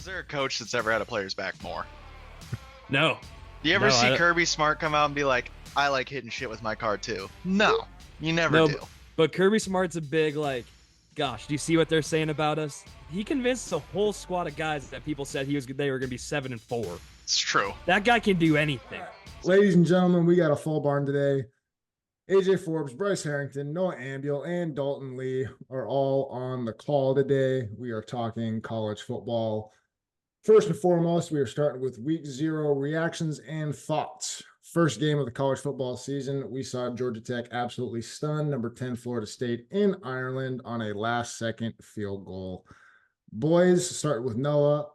there a coach that's ever had a player's back more? No. Do you ever No, see Kirby Smart come out and be like, I like hitting shit with my car too? No, you never do. But Kirby Smart's a big, like, gosh, do you see what they're saying about us? He convinced a whole squad of guys that people said they were going to be 7-4. It's true. That guy can do anything. Ladies and gentlemen, we got a full barn today. AJ Forbes, Bryce Harrington, Noah Ambiel, and Dalton Lee are all on the call today. We are talking college football. First and foremost, we are starting with week 0 reactions and thoughts. First game of the college football season, we saw Georgia Tech absolutely stun number 10 Florida State in Ireland on a last-second field goal. Boys, start with Noah.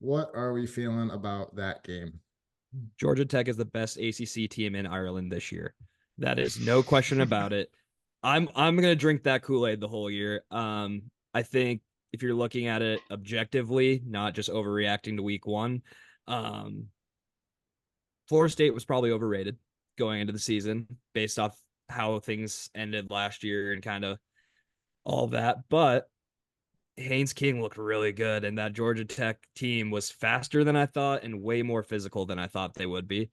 What are we feeling about that game? Georgia Tech is the best ACC team in Ireland this year. That is no question about it. I'm gonna drink that Kool-Aid the whole year. I think if you're looking at it objectively, not just overreacting to week 1, Florida State was probably overrated going into the season based off how things ended last year and kind of all that. But Haynes King looked really good, and that Georgia Tech team was faster than I thought and way more physical than I thought they would be.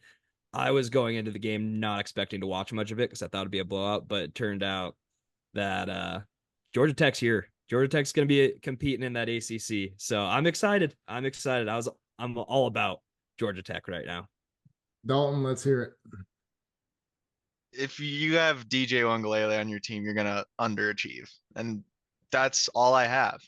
I was going into the game not expecting to watch much of it because I thought it'd be a blowout, but it turned out that Georgia Tech's here. Georgia Tech's going to be competing in that ACC, so I'm excited. I'm all about Georgia Tech right now. Dalton, let's hear it. If you have DJ Uiagalelei on your team, you're gonna underachieve, and that's all I have.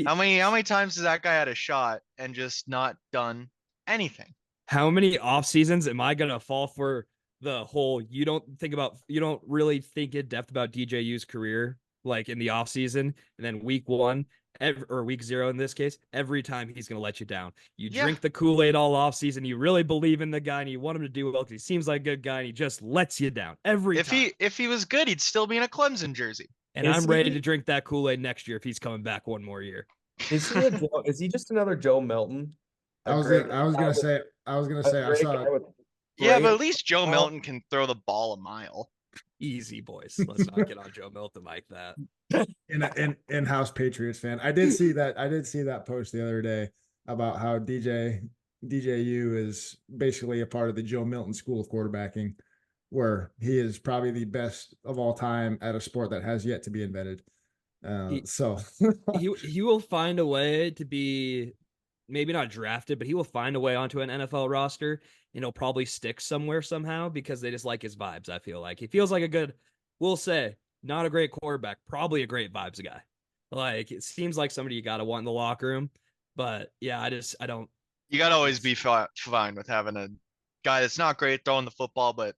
How many times has that guy had a shot and just not done anything? How many off seasons am I gonna fall for the whole you don't really think in depth about DJU's career, like in the off season, and then week 1 or week 0 in this case, every time he's gonna let you down. You drink the Kool-Aid all off season, you really believe in the guy and you want him to do well because he seems like a good guy and he just lets you down every time. If he was good, he'd still be in a Clemson jersey. And I'm ready to drink that Kool-Aid next year if he's coming back one more year. Is he just another Joe Milton? I was gonna say I saw it. Yeah, but at least Joe Milton can throw the ball a mile. Easy, boys. Let's not get on Joe Milton like that. In-house Patriots fan. I did see that post the other day about how DJU is basically a part of the Joe Milton school of quarterbacking, where he is probably the best of all time at a sport that has yet to be invented. He will find a way to be maybe not drafted, but he will find a way onto an NFL roster, and he'll probably stick somewhere somehow because they just like his vibes. I feel like he feels like a good, we'll say, not a great quarterback, probably a great vibes guy. Like, it seems like somebody you got to want in the locker room. But yeah, I don't. You got to always be fine with having a guy that's not great throwing the football, but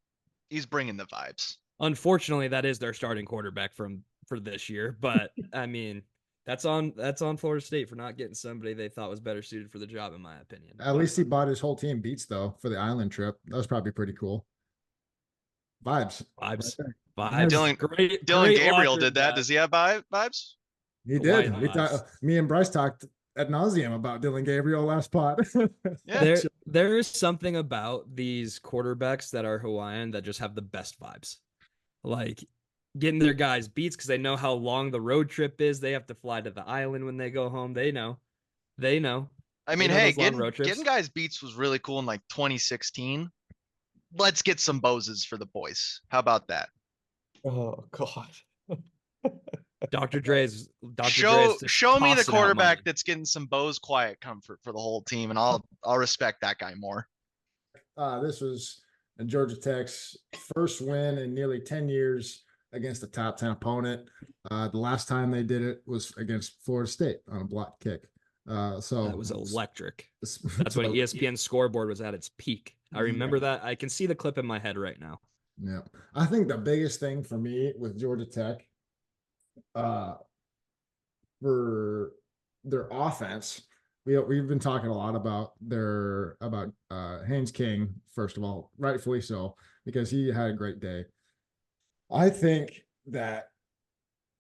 he's bringing the vibes. Unfortunately, that is their starting quarterback for this year. But I mean, that's on Florida State for not getting somebody they thought was better suited for the job, in my opinion. At least he bought his whole team beats though for the island trip. That was probably pretty cool. Vibes. Dylan Gabriel did that. Does he have vibes? He did. Me and Bryce talked ad nauseum about Dylan Gabriel last pod. Yeah. There is something about these quarterbacks that are Hawaiian that just have the best vibes. Like getting their guys beats because they know how long the road trip is. They have to fly to the island when they go home. They know. I mean, hey, getting guys beats was really cool in like 2016. Let's get some Boses for the boys. How about that? Oh God. Dr. Dre's show me the quarterback that's getting some Bose quiet comfort for the whole team, and I'll respect that guy more. This was Georgia Tech's first win in nearly 10 years against a top 10 opponent. The last time they did it was against Florida State on a block kick. So that was electric. That's when ESPN scoreboard was at its peak. I remember that. I can see the clip in my head right now. Yeah. I think the biggest thing for me with Georgia Tech, for their offense, we've been talking a lot about Haynes King, first of all, rightfully so, because he had a great day. I think that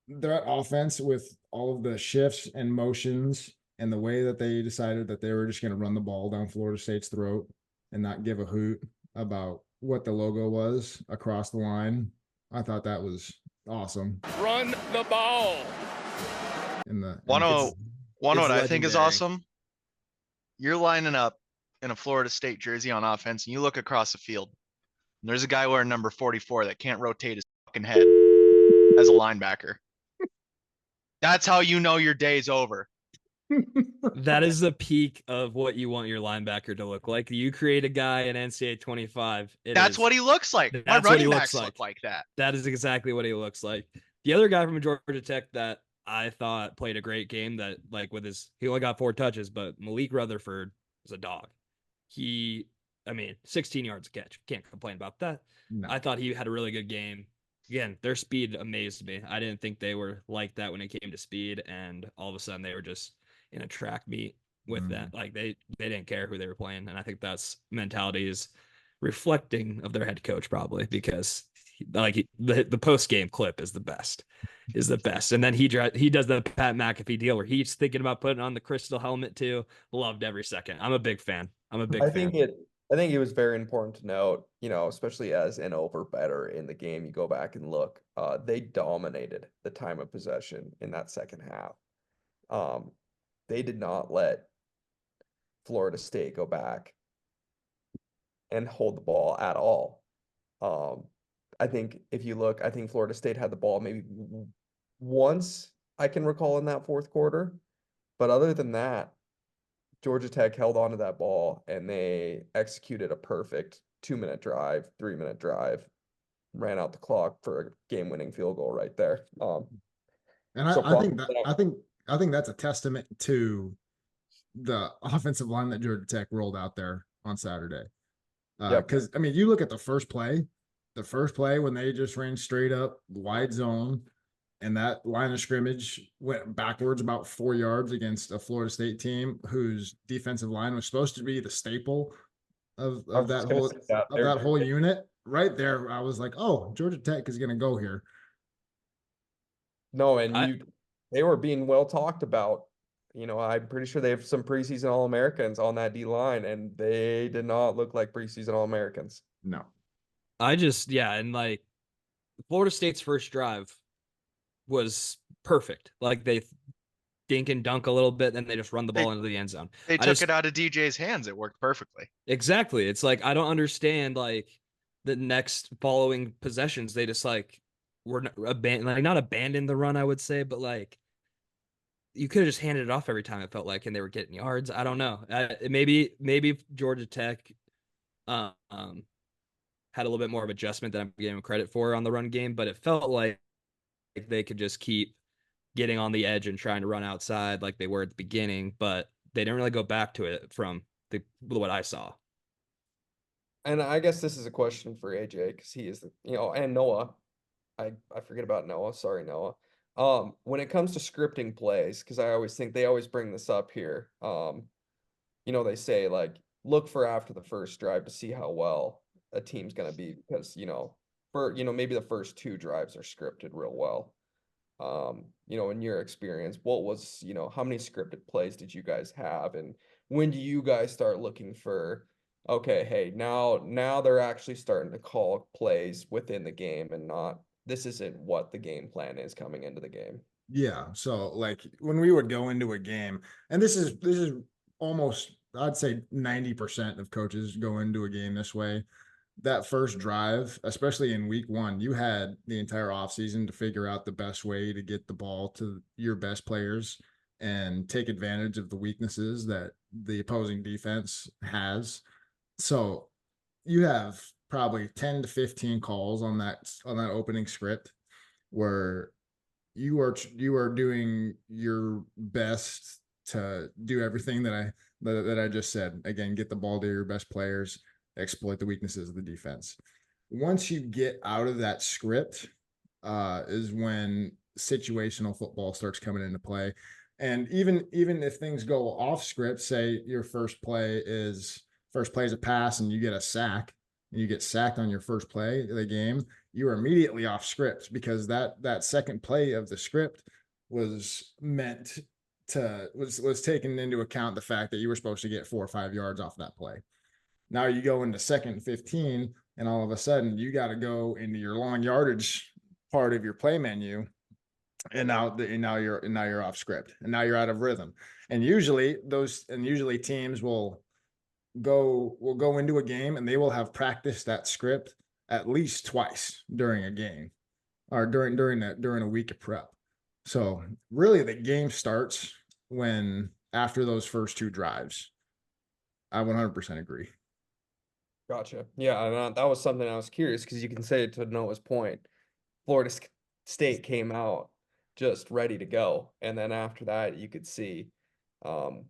their offense, with all of the shifts and motions and the way that they decided that they were just going to run the ball down Florida State's throat and not give a hoot about what the logo was across the line, I thought that was awesome. Run the ball. One what I think is awesome you're lining up in a Florida State jersey on offense, and you look across the field, and there's a guy wearing number 44 that can't rotate his fucking head as a linebacker. That's how you know your day's over. That is the peak of what you want your linebacker to look like. You create a guy in NCAA 25. That's what he looks like. My That's what he running looks backs like. look like that. That is exactly what he looks like. The other guy from Georgia Tech that I thought played a great game, that like with his, he only got 4 touches, but Malik Rutherford is a dog. 16 yards a catch. Can't complain about that. No. I thought he had a really good game. Again, their speed amazed me. I didn't think they were like that when it came to speed, and all of a sudden they were just in a track meet with that. Like they didn't care who they were playing, and I think that's mentality is reflecting of their head coach probably, because the post game clip is the best, and then he does the Pat McAfee deal where he's thinking about putting on the crystal helmet too. Loved every second. I'm a big fan. I think it was very important to note, especially as an over better in the game, you go back and look, they dominated the time of possession in that second half. They did not let Florida State go back and hold the ball at all. I think if you look, I think Florida State had the ball maybe once I can recall in that fourth quarter. But other than that, Georgia Tech held on to that ball and they executed a perfect 2-minute drive, 3-minute drive, ran out the clock for a game-winning field goal right there. And I think that's a testament to the offensive line that Georgia Tech rolled out there on Saturday. Because I mean, you look at the first play when they just ran straight up wide zone, and that line of scrimmage went backwards about 4 yards against a Florida State team whose defensive line was supposed to be the staple of that whole unit. Right there, I was like, oh, Georgia Tech is going to go here. No, and they were being well talked about. I'm pretty sure they have some preseason All-Americans on that D line, and they did not look like preseason All-Americans. No. And like Florida State's first drive was perfect. Like they dink and dunk a little bit, then they just run the ball into the end zone. They took it out of DJ's hands. It worked perfectly. Exactly. It's like, I don't understand, like the next following possessions, they just like were not abandoned the run, I would say, but like you could have just handed it off every time, it felt like, and they were getting yards. I don't know. Maybe Georgia Tech had a little bit more of adjustment than I'm giving them credit for on the run game, but it felt like they could just keep getting on the edge and trying to run outside like they were at the beginning, but they didn't really go back to it from what I saw. And I guess this is a question for AJ, because he is and Noah. I forget about Noah. Sorry, Noah. When it comes to scripting plays, because I always think they always bring this up here. They say like look for after the first drive to see how well a team's gonna be, because maybe the first 2 drives are scripted real well. In your experience, what was, how many scripted plays did you guys have? And when do you guys start looking for, okay, hey, now they're actually starting to call plays within the game and not, this isn't what the game plan is coming into the game? Yeah. So like when we would go into a game, and this is almost, I'd say 90% of coaches go into a game this way. That first drive, especially in week 1, you had the entire offseason to figure out the best way to get the ball to your best players and take advantage of the weaknesses that the opposing defense has. So you have probably 10 to 15 calls on that opening script where you are doing your best to do everything that I just said. Again, get the ball to your best players, exploit the weaknesses of the defense. Once you get out of that script, is when situational football starts coming into play. And even if things go off script, say your first play is a pass and you get a sack, and you get sacked on your first play of the game, you are immediately off script, because that second play of the script was taken into account the fact that you were supposed to get 4 or 5 yards off that play. Now you go into second and 15, and all of a sudden you got to go into your long yardage part of your play menu, and now you're off script, and now you're out of rhythm. And usually teams will go into a game and they will have practiced that script at least twice during a game or during a week of prep. So really the game starts when after those first two drives. I 100% agree. Gotcha. Yeah, and that was something I was curious because you can say to Noah's point, Florida State came out just ready to go, and then after that, you could see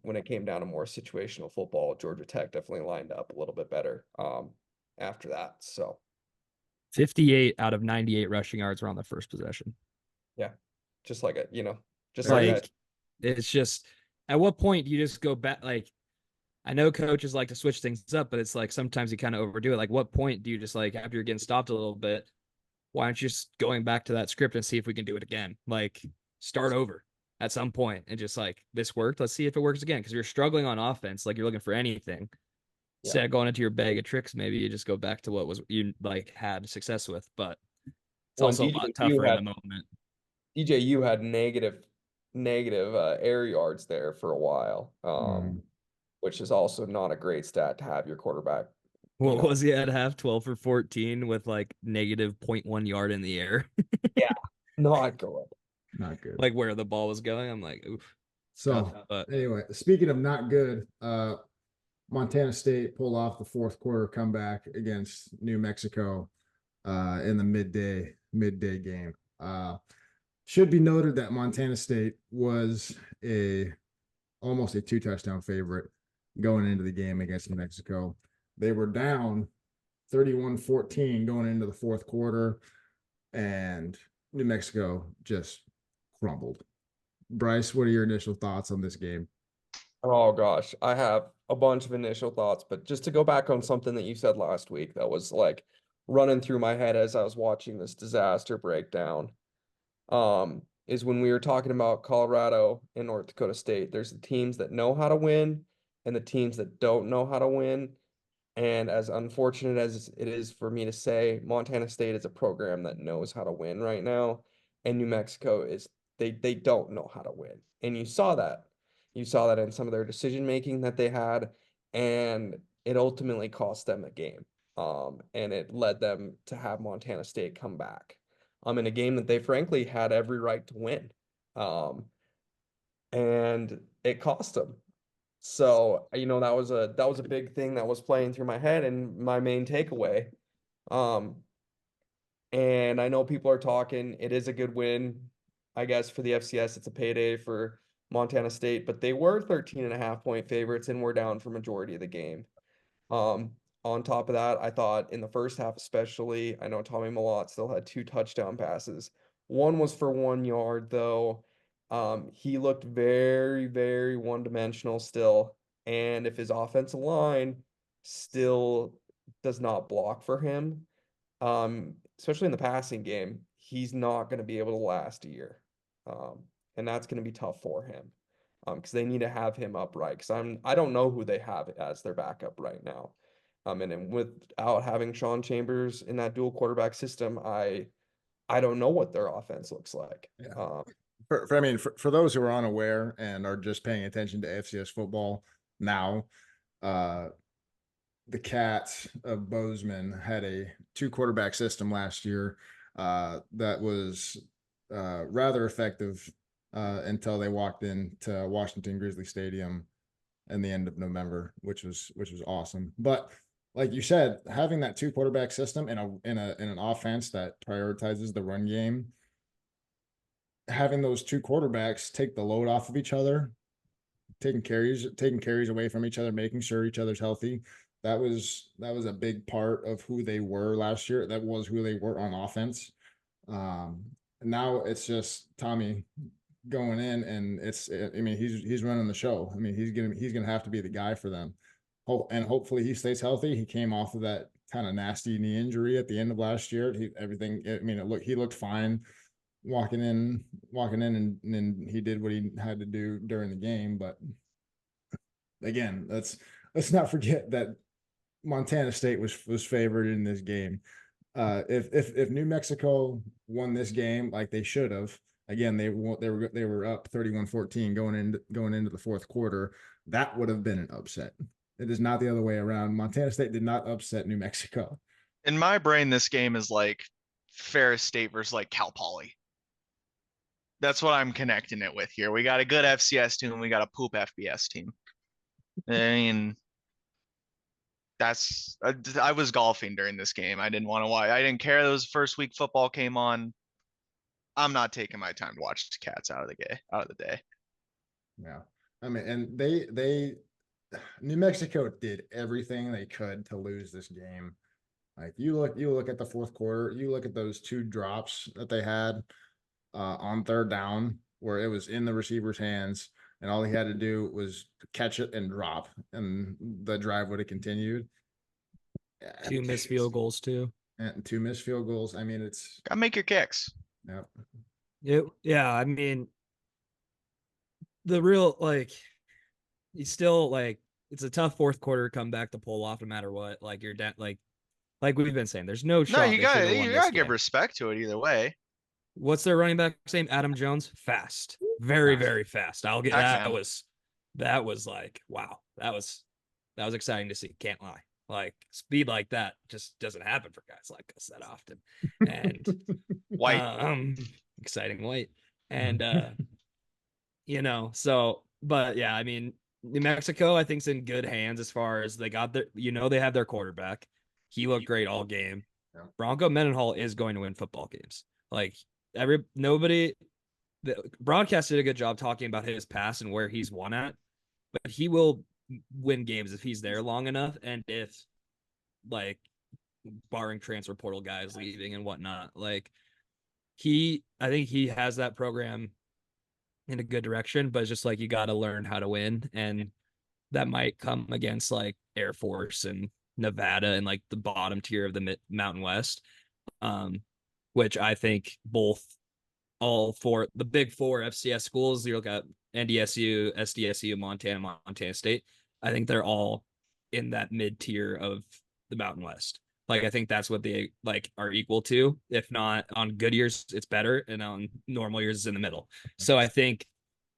when it came down to more situational football, Georgia Tech definitely lined up a little bit better after that. So 58 out of 98 rushing yards were on the first possession. yeah, just like just There like you that. It's just, at what point do you just go back? Like, I know coaches like to switch things up, but it's like sometimes you kind of overdo it. Like, what point do you just, like, after you're getting stopped a little bit, why aren't you just going back to that script and see if we can do it again? Like, start over at some point and just, like, this worked. Let's see if it works again. Because you're struggling on offense, like you're looking for anything. Yeah. Instead of going into your bag of tricks, maybe you just go back to what was you like had success with. But it's Well, also a lot tougher in the moment. DJU had negative air yards there for a while, which is also not a great stat to have your quarterback. What was he at half? 12 for 14 with like negative 0.1 yard in the air. Yeah, not good. Not good. Like where the ball was going. I'm like, oof. So Tough, but anyway, speaking of not good, Montana State pulled off the fourth quarter comeback against New Mexico in the midday game. Should be noted that Montana State was almost a 2-touchdown favorite going into the game against New Mexico. They were down 31-14 going into the fourth quarter, and New Mexico just crumbled. Bryce, what are your initial thoughts on this game? Oh gosh, I have a bunch of initial thoughts, but just to go back on something that you said last week that was like running through my head as I was watching this disaster breakdown, is when we were talking about Colorado and North Dakota State. There's the teams that know how to win and the teams that don't know how to win. And as unfortunate as it is for me to say, Montana State is a program that knows how to win right now, and New Mexico is they don't know how to win. And you saw that. You saw that in some of their decision making that they had, and it ultimately cost them a game. And it led them to have Montana State come back. In a game that they frankly had every right to win. And it cost them. So, that was a big thing that was playing through my head and my main takeaway. And I know people are talking, it is a good win, I guess, for the FCS. It's a payday for Montana State, but they were 13.5-point favorites and were down for majority of the game. On top of that, I thought in the first half especially, I know Tommy Mellott still had 2 touchdown passes. One was for 1 yard, though. He looked very, very one-dimensional still. And if his offensive line still does not block for him, especially in the passing game, he's not going to be able to last a year. And that's going to be tough for him. Because they need to have him upright. Because I don't know who they have as their backup right now. And then without having Sean Chambers in that dual quarterback system, I don't know what their offense looks like. Yeah. For those who are unaware and are just paying attention to FCS football now, the Cats of Bozeman had a 2-quarterback system last year that was rather effective until they walked into Washington Grizzly Stadium in the end of November, which was awesome. But like you said, having that 2-quarterback system in an offense that prioritizes the run game, having those 2 quarterbacks take the load off of each other, taking carries away from each other, making sure each other's healthy. That was a big part of who they were last year. That was who they were on offense. Now it's just Tommy going in, and he's running the show. I mean, he's gonna have to be the guy for them. And hopefully he stays healthy. He came off of that kind of nasty knee injury at the end of last year. He looked fine walking in and he did what he had to do during the game. But again, let's not forget that Montana State was favored in this game. If New Mexico won this game like they should have again, they were up 31-14 going into the fourth quarter. That would have been an upset. It is not the other way around. Montana State did not upset New Mexico. In my brain, this game is like Ferris State versus like Cal Poly. That's what I'm connecting it with here. We got a good FCS team, we got a poop FBS team. I mean, I was golfing during this game. I didn't want to watch. I didn't care. That was first week football came on. I'm not taking my time to watch the Cats out of the day. Yeah, I mean, and they New Mexico did everything they could to lose this game. Like you look at the fourth quarter, you look at those two drops that they had on third down where it was in the receiver's hands and all he had to do was catch it and drop and the drive would have continued. Two missed field goals too. And two missed field goals. I mean, it's Gotta make your kicks. Yeah, I mean, the real you still it's a tough fourth quarter comeback to pull off no matter what. Like you're like we've been saying, there's no shot. No, you gotta give respect to it either way. What's their running back name? Adam Jones. Fast, very, very fast. I'll get that. That was like wow. That was exciting to see. Can't lie. Like speed like that just doesn't happen for guys like us that often. And White, exciting white, and so. But yeah, I mean, New Mexico, I think, is in good hands as far as they got their, they have their quarterback. He looked great all game. Yeah. Bronco Mendenhall is going to win football games. Like the broadcast did a good job talking about his past and where he's won at, but he will win games if he's there long enough and if barring transfer portal guys leaving and whatnot. I think he has that program in a good direction, but it's just you got to learn how to win, and that might come against Air Force and Nevada and the bottom tier of the Mountain West, which I think all four, the big four FCS schools, you look at NDSU, SDSU, Montana State, I think they're all in that mid tier of the Mountain West. I think that's what they are equal to. If not on good years, it's better, and on normal years, it's in the middle. So I think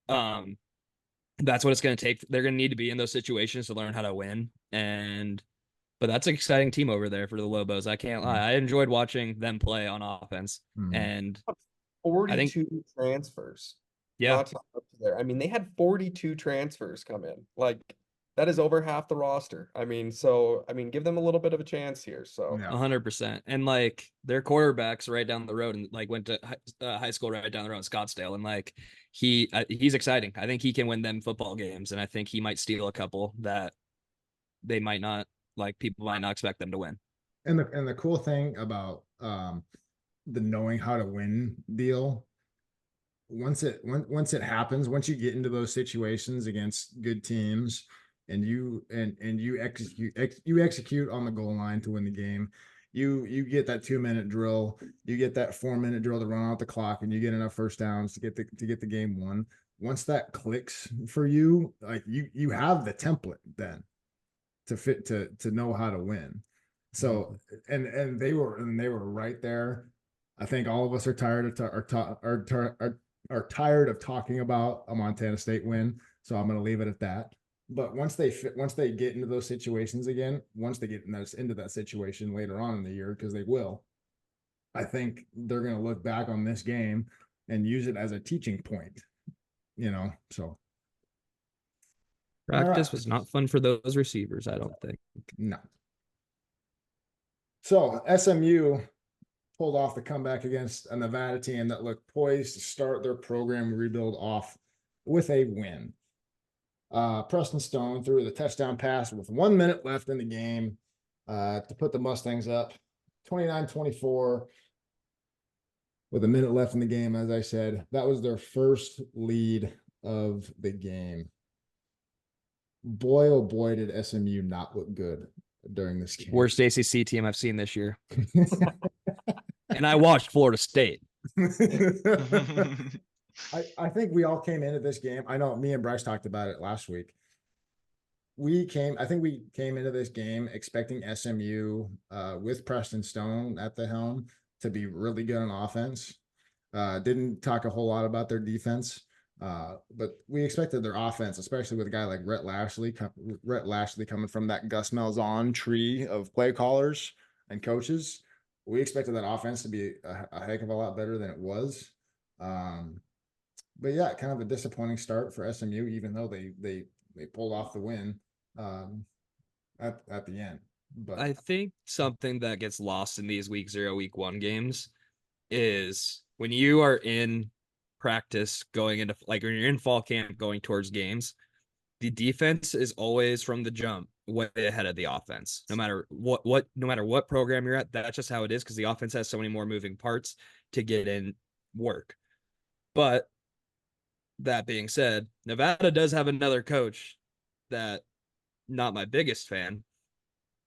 that's what it's going to take. They're going to need to be in those situations to learn how to win. But that's an exciting team over there for the Lobos. I can't lie. I enjoyed watching them play on offense. And 42 transfers. Yeah. Not up to there. I mean, they had 42 transfers come in. That is over half the roster. I mean, give them a little bit of a chance here. So 100%. And their quarterback's right down the road and went to high school right down the road in Scottsdale. And he's exciting. I think he can win them football games. And I think he might steal a couple that they might not, people might not expect them to win. And the cool thing about the knowing how to win deal, once it happens, once you get into those situations against good teams, and you execute on the goal line to win the game, you get that 2-minute drill, you get that 4-minute drill to run out the clock, and you get enough first downs to get the game won. Once that clicks for you, you have the template then to know how to win. So and they were right there. I think all of us are tired of talking about a Montana State win. So I'm going to leave it at that. But once they get into those situations again, once they get into that situation later on in the year, because they will, I think they're going to look back on this game and use it as a teaching point. So practice was not fun for those receivers, I don't think. No. So SMU pulled off the comeback against a Nevada team that looked poised to start their program rebuild off with a win. Preston Stone threw the touchdown pass with 1 minute left in the game to put the Mustangs up 29-24 with a minute left in the game. As I said, that was their first lead of the game. Boy, oh boy, did SMU not look good during this game. Worst ACC team I've seen this year. And I watched Florida State. I think we all came into this game. I know me and Bryce talked about it last week. I think we came into this game expecting SMU with Preston Stone at the helm to be really good on offense. Didn't talk a whole lot about their defense. But we expected their offense, especially with a guy like Rhett Lashley coming from that Gus Malzahn tree of play callers and coaches. We expected that offense to be a heck of a lot better than it was. But yeah, kind of a disappointing start for SMU, even though they pulled off the win at the end. But I think something that gets lost in these week 0, week 1 games is when you are in practice going into, like, when you're in fall camp going towards games, the defense is always from the jump way ahead of the offense. No matter what program you're at, that's just how it is, because the offense has so many more moving parts to get in work. But that being said, Nevada does have another coach that, not my biggest fan.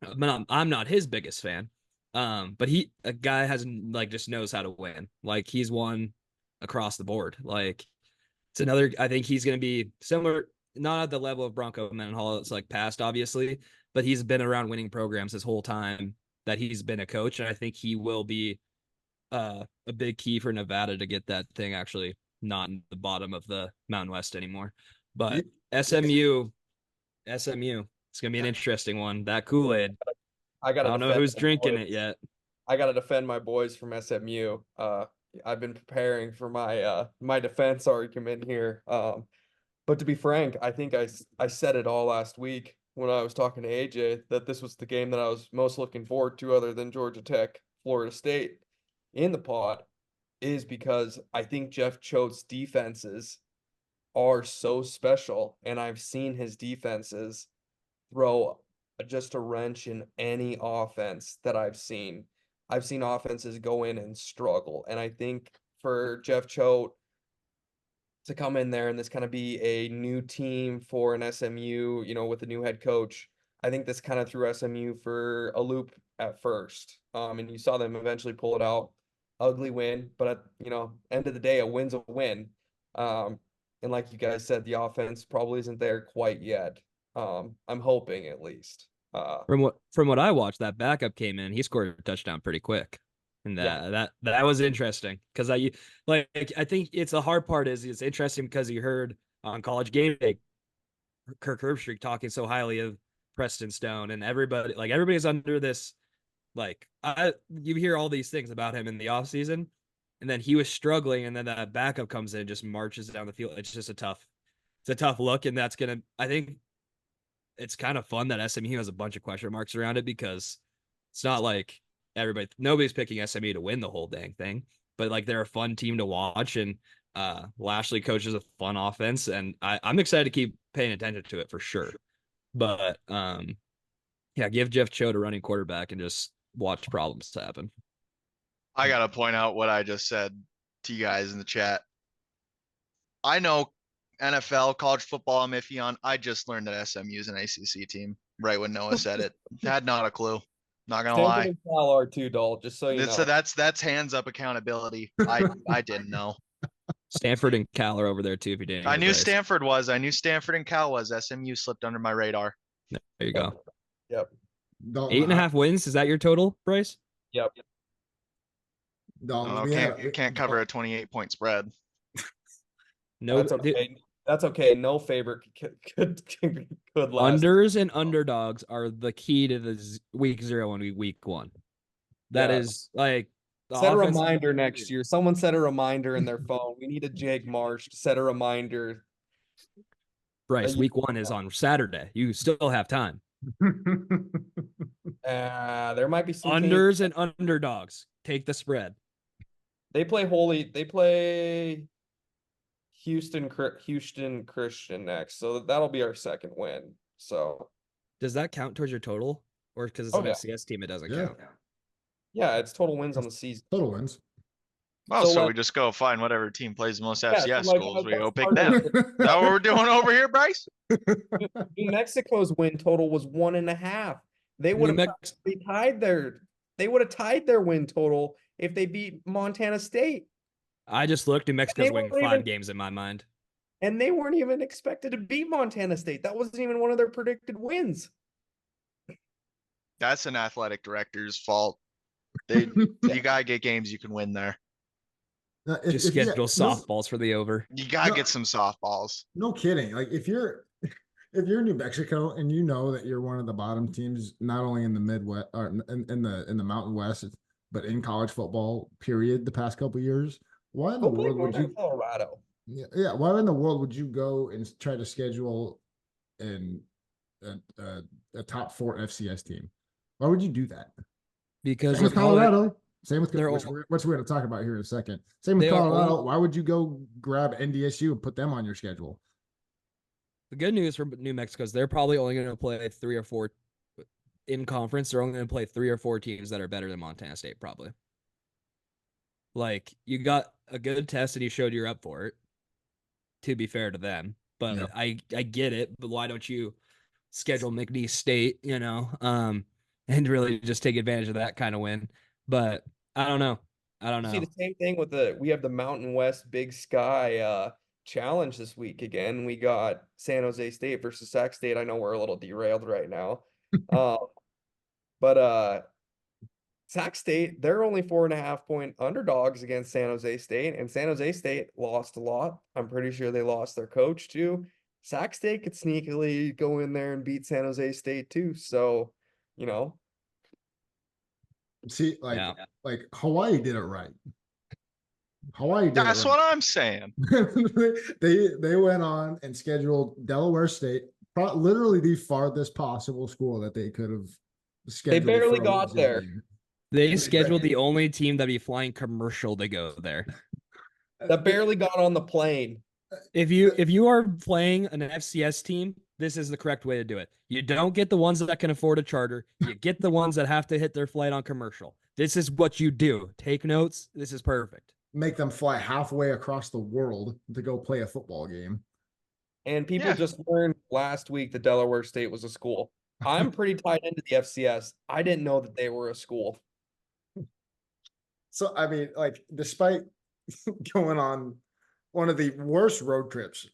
I'm not his biggest fan. But a guy has, like, just knows how to win. Like, he's won across the board. Like, it's another, I think he's going to be similar, not at the level of Bronco Mendenhall. It's like past, obviously, but he's been around winning programs his whole time that he's been a coach. And I think he will be a big key for Nevada to get that thing actually not in the bottom of the Mountain West anymore. But SMU, it's gonna be an interesting one. That Kool-Aid, I I gotta don't know defend who's my drinking boys. it yet. I gotta defend my boys from SMU. I've been preparing for my defense argument here. But to be frank, I think I said it all last week when I was talking to AJ that this was the game that I was most looking forward to, other than Georgia Tech, Florida State in the pod, is because I think Jeff Choate's defenses are so special, and I've seen his defenses throw just a wrench in any offense that I've seen. I've seen offenses go in and struggle, and I think for Jeff Choate to come in there and this kind of be a new team for an SMU, with a new head coach, I think this kind of threw SMU for a loop at first. And you saw them eventually pull it out. Ugly win, but at, end of the day, a win's a win. And like you guys said, the offense probably isn't there quite yet. I'm hoping at least. From what I watched, that backup came in, he scored a touchdown pretty quick. And that was interesting, because I think it's the hard part is it's interesting because you heard on College Game Day Kirk Herbstreit talking so highly of Preston Stone, and everybody's under this, like, you hear all these things about him in the offseason, and then he was struggling, and then that backup comes in and just marches down the field. It's just a tough look, and I think it's kind of fun that SMU has a bunch of question marks around it, because it's not like nobody's picking SMU to win the whole dang thing, but like they're a fun team to watch, and Lashley coaches a fun offense, and I'm excited to keep paying attention to it for sure. But yeah, give Jeff Choate a running quarterback and just watch problems happen. I gotta point out what I just said to you guys in the chat. I know NFL, college football, I'm iffy on. I just learned that SMU is an ACC team right when Noah said it. Had not a clue. Not gonna Stanford lie. and Cal are too, Dol, just so you know. So that's hands up accountability. I didn't know. Stanford and Cal are over there too. If you didn't, I hear knew Bryce. Stanford was. I knew Stanford and Cal was. SMU slipped under my radar. There you go. Yep. Dalton, 8.5 wins. Is that your total, Bryce? Yep. Dalton, Can't cover a 28-point spread. No, That's okay. That's okay. No favorite could last. Unders and underdogs are the key to the week 0 and week 1. That is like set a reminder next year. Someone set a reminder in their phone. We need a Jake Marsh to set a reminder. Bryce, week 1 is on Saturday. You still have time. There might be some Unders teams. and underdogs. Take the spread. They play Houston Christian next, so that'll be our second win. So does that count towards your total, or because it's an FCS team it doesn't count? Yeah, it's total wins on the season. Total wins. Oh, so we just go find whatever team plays the most FCS so schools. We go pick them. Is that what we're doing over here, Bryce? New Mexico's win total was 1.5. They would have tied their win total if they beat Montana State. I just looked. New Mexico's winning 5 games in my mind. And they weren't even expected to beat Montana State. That wasn't even one of their predicted wins. That's an athletic director's fault. You gotta get games you can win there. Just if you schedule no, softballs for the over. You gotta No. get some softballs. no kidding. Like if you're New Mexico and you know that you're one of the bottom teams, not only in the Midwest or in the Mountain West, but in college football, period, the past couple years, why in the Go play world would Northern you? Colorado. Yeah, why in the world would you go and try to schedule an a top four FCS team? Why would you do that? Because Same with Colorado. Same with which we're going to talk about here in a second. Same with they are Colorado. all- Why would you go grab NDSU and put them on your schedule? the good news for New Mexico is they're probably only going to play 3 or 4 in conference. They're only going to play 3 or 4 teams that are better than Montana State, probably. Like, you got a good test and you showed you're up for it, to be fair to them. But Yep. I get it. But why don't you schedule McNeese State, and really just take advantage of that kind of win? But I don't know. See the same thing with we have the Mountain West Big Sky challenge this week again. We got San Jose State versus Sac State. I know we're a little derailed right now. Uh, but Sac State, they're only 4.5-point underdogs against San Jose State, and San Jose State lost a lot. I'm pretty sure they lost their coach too. Sac State could sneakily go in there and beat San Jose State too. So, you know, See, Yeah. like Hawaii did it right. Hawaii did That's it what I'm saying. right. They went on and scheduled Delaware State, literally the farthest possible school that they could have scheduled. barely for a got legit there. game. They scheduled the only team that'd be flying commercial to go there. That barely got on the plane. If you are playing an FCS team, this is the correct way to do it. You don't get the ones that can afford a charter. You get the ones that have to hit their flight on commercial. This is what you do. Take notes. This is perfect. Make them fly halfway across the world to go play a football game. And people Yeah. just learned last week that Delaware State was a school. I'm pretty tied into the FCS. I didn't know that they were a school. So I mean, like, despite going on one of the worst road trips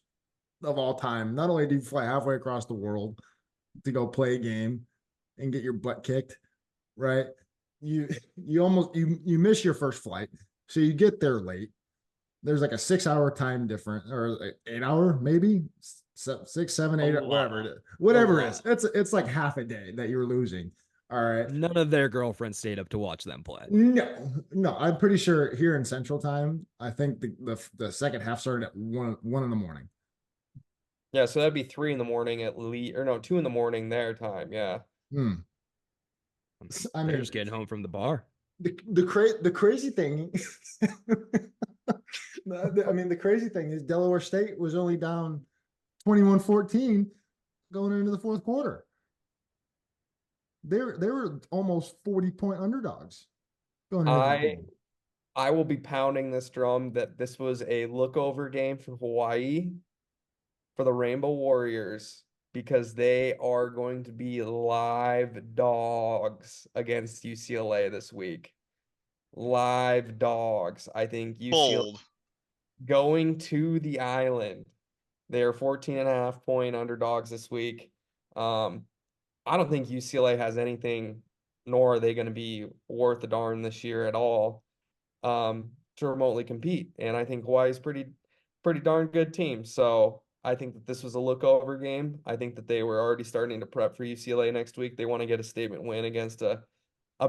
of all time, not only do you fly halfway across the world to go play a game and get your butt kicked, right? You you miss your first flight, so you get there late. There's like a 6 hour time difference, or like 8 hour, maybe 6, 7, 8, whatever it is. Whatever it is. It's like half a day that you're losing. All right. None of their girlfriends stayed up to watch them play. No, I'm pretty sure here in Central Time, I think the second half started at 1 in the morning. Yeah, so that'd be 3 in the morning at least, or no, 2 in the morning their time. Yeah. I They're mean, just getting home from the bar. the crazy thing. I mean, the crazy thing is Delaware State was only down 21-14 going into the fourth quarter. They were almost 40-point underdogs going into that game. I will be pounding this drum that this was a lookover game for Hawaii for the Rainbow Warriors because they are going to be live dogs against UCLA this week. Live dogs. I think UCLA Bold. going to the island. They are 14.5-point underdogs this week. I don't think UCLA has anything, nor are they going to be worth a darn this year at all, to remotely compete. And I think Hawaii's pretty darn good team. So I think that this was a lookover game. I think that they were already starting to prep for UCLA next week. They want to get a statement win against a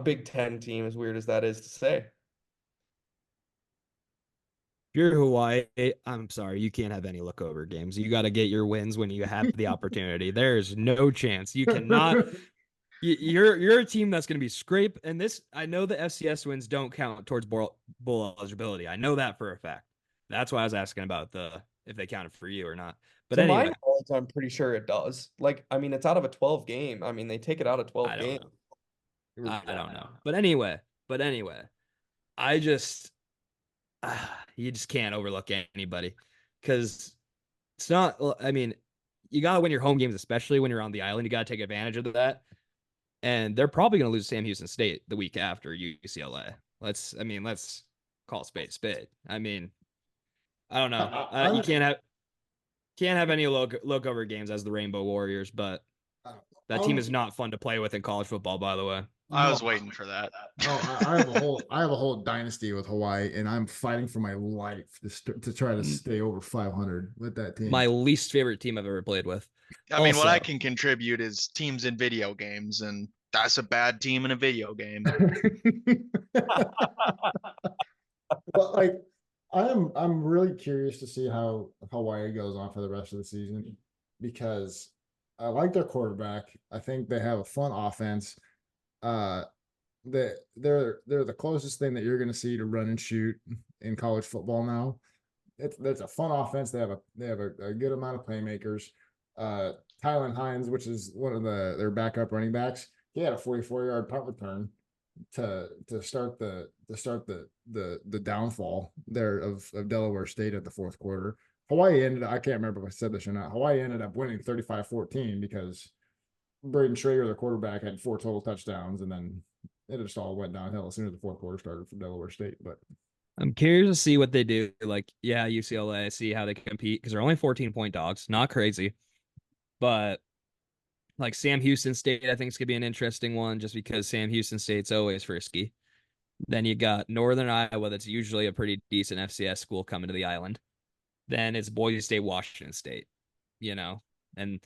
Big Ten team, as weird as that is to say. If you're Hawaii, I'm sorry, you can't have any lookover games. You got to get your wins when you have the opportunity. There's no chance. You cannot. You're a team that's going to be scrape. And this, I know the FCS wins don't count towards bowl eligibility. I know that for a fact. That's why I was asking about if they counted for you or not. But To my anyway, knowledge, I'm pretty sure it does. Like, I mean, it's out of a 12 game. I mean, they take it out of 12 I don't games. know. I don't know. But anyway, I just you just can't overlook anybody because it's not. I mean, you got to win your home games, especially when you're on the island. You got to take advantage of that. And they're probably going to lose Sam Houston State the week after UCLA. Let's call spade spade. I mean, I don't know. You can't have any look over games as the Rainbow Warriors, but that team is not fun to play with in college football, by the way. I was No. waiting for that. Oh, I have a whole dynasty with Hawaii, and I'm fighting for my life to try to stay over 500 with that team. My least favorite team I've ever played with. I mean, what I Also- can contribute is teams in video games, and that's a bad team in a video game. But like, I'm really curious to see how Hawaii goes on for the rest of the season because I like their quarterback. I think they have a fun offense. They're the closest thing that you're going to see to run and shoot in college football now. That's a fun offense. They have a good amount of playmakers. Tylen Hines, which is one of their backup running backs, he had a 44-yard punt return to start the downfall there of Delaware State at the fourth quarter. Hawaii I can't remember if I said this or not. Hawaii ended up winning 35-14 because Braden Schrager, the quarterback, had 4 total touchdowns, and then it just all went downhill as soon as the fourth quarter started for Delaware State. But I'm curious to see what they do. Like, yeah, UCLA, see how they compete because they're only 14-point dogs. Not crazy. But like Sam Houston State, I think it's gonna be an interesting one just because Sam Houston State's always frisky. Then you got Northern Iowa, that's usually a pretty decent FCS school coming to the island. Then it's Boise State, Washington State, and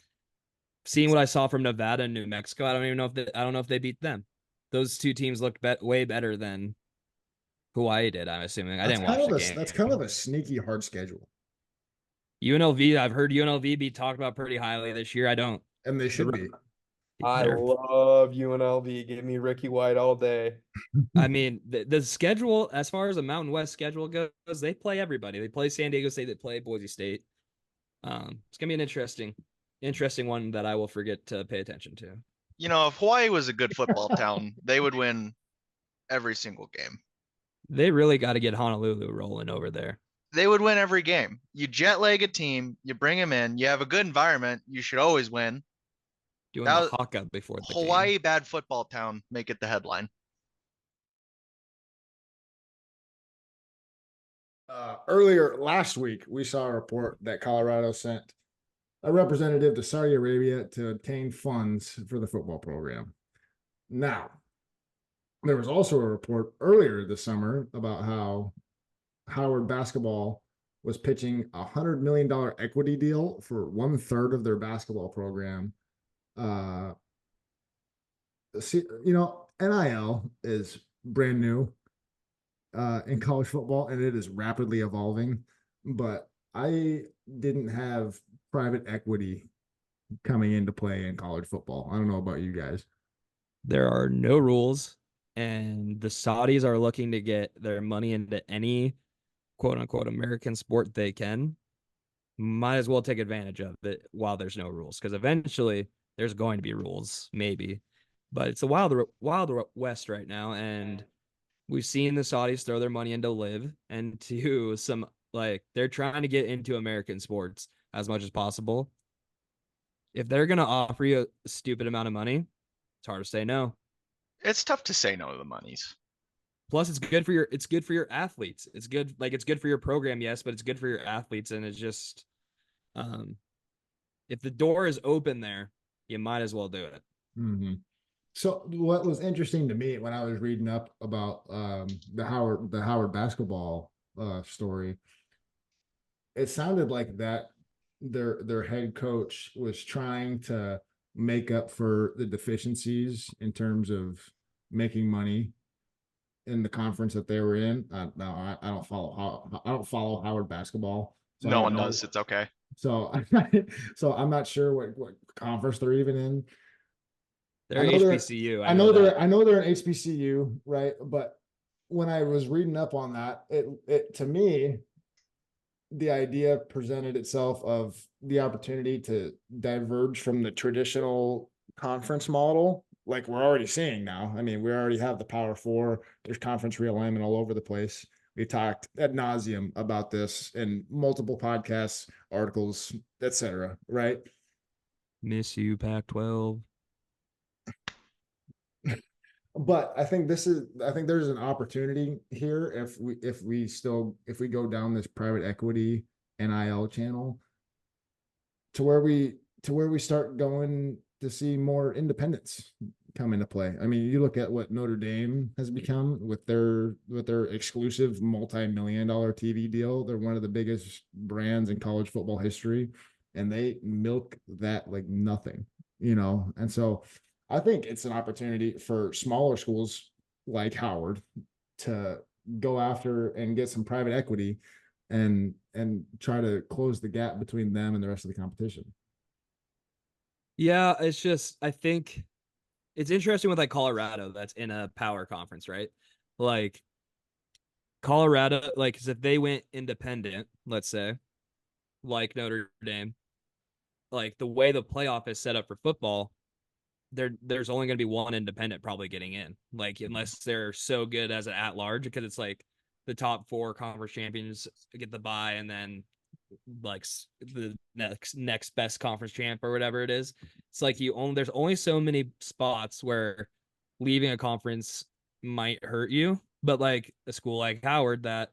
seeing what I saw from Nevada and New Mexico, I don't know if they beat them. Those two teams looked way better than Hawaii did. I'm assuming I didn't watch the game. That's kind of a sneaky hard schedule, UNLV. I've heard UNLV be talked about pretty highly this year. I don't. and they should be. I They're- love UNLV. Give me Ricky White all day. I mean, the schedule, as far as the Mountain West schedule goes, they play everybody. They play San Diego State, they play Boise State. It's gonna be an interesting one that I will forget to pay attention to. You know, if Hawaii was a good football town, they would win every single game. They really got to get Honolulu rolling over there. They would win every game. You jet lag a team, you bring them in, you have a good environment, you should always win. Doing That- the hawk up before the Hawaii, game. bad football town, make it the headline. Earlier last week, we saw a report that Colorado sent a representative to Saudi Arabia to obtain funds for the football program. Now, there was also a report earlier this summer about how Howard basketball was pitching $100 million equity deal for 1/3 of their basketball program. See, NIL is brand new in college football, and it is rapidly evolving. But I didn't have private equity coming into play in college football. I don't know about you guys. There are no rules, and the Saudis are looking to get their money into any quote unquote American sport they can. Might as well take advantage of it while there's no rules, because eventually there's going to be rules, maybe. But it's a wild west right now, and we've seen the Saudis throw their money into live and to some, like, they're trying to get into American sports as much as possible. If they're gonna offer you a stupid amount of money, it's hard to say no. It's tough to say no to the monies. Plus, it's good for your athletes. It's good for your program, yes, but it's good for your athletes, and it's just, if the door is open there, you might as well do it. Mm-hmm. So what was interesting to me when I was reading up about the Howard basketball story, it sounded like that their head coach was trying to make up for the deficiencies in terms of making money in the conference that they were in. Now I don't follow Howard basketball. So No one does. It's okay. So so I'm not sure what conference they're even in. They're I know they're- HBCU. I know they're an HBCU, right? But when I was reading up on that, it to me, the idea presented itself of the opportunity to diverge from the traditional conference model, like we're already seeing now. I mean, we already have the Power Four. There's conference realignment all over the place. We talked ad nauseum about this in multiple podcasts, articles, etc. Right? Miss you, Pac-12. But I think there's an opportunity here if we go down this private equity NIL channel to where we start going to see more independence come into play. I mean, you look at what Notre Dame has become with their exclusive multi-million-dollar TV deal. They're one of the biggest brands in college football history, and they milk that like nothing, And so I think it's an opportunity for smaller schools like Howard to go after and get some private equity and try to close the gap between them and the rest of the competition. Yeah, it's just I think it's interesting with like Colorado that's in a power conference, right? Like Colorado, like 'cause if they went independent, let's say, like Notre Dame, like the way the playoff is set up for football, there's only going to be one independent probably getting in, like unless they're so good as an at large, because it's like the top four conference champions get the bye, and then like the next best conference champ or whatever it is. It's like there's only so many spots where leaving a conference might hurt you, but like a school like Howard that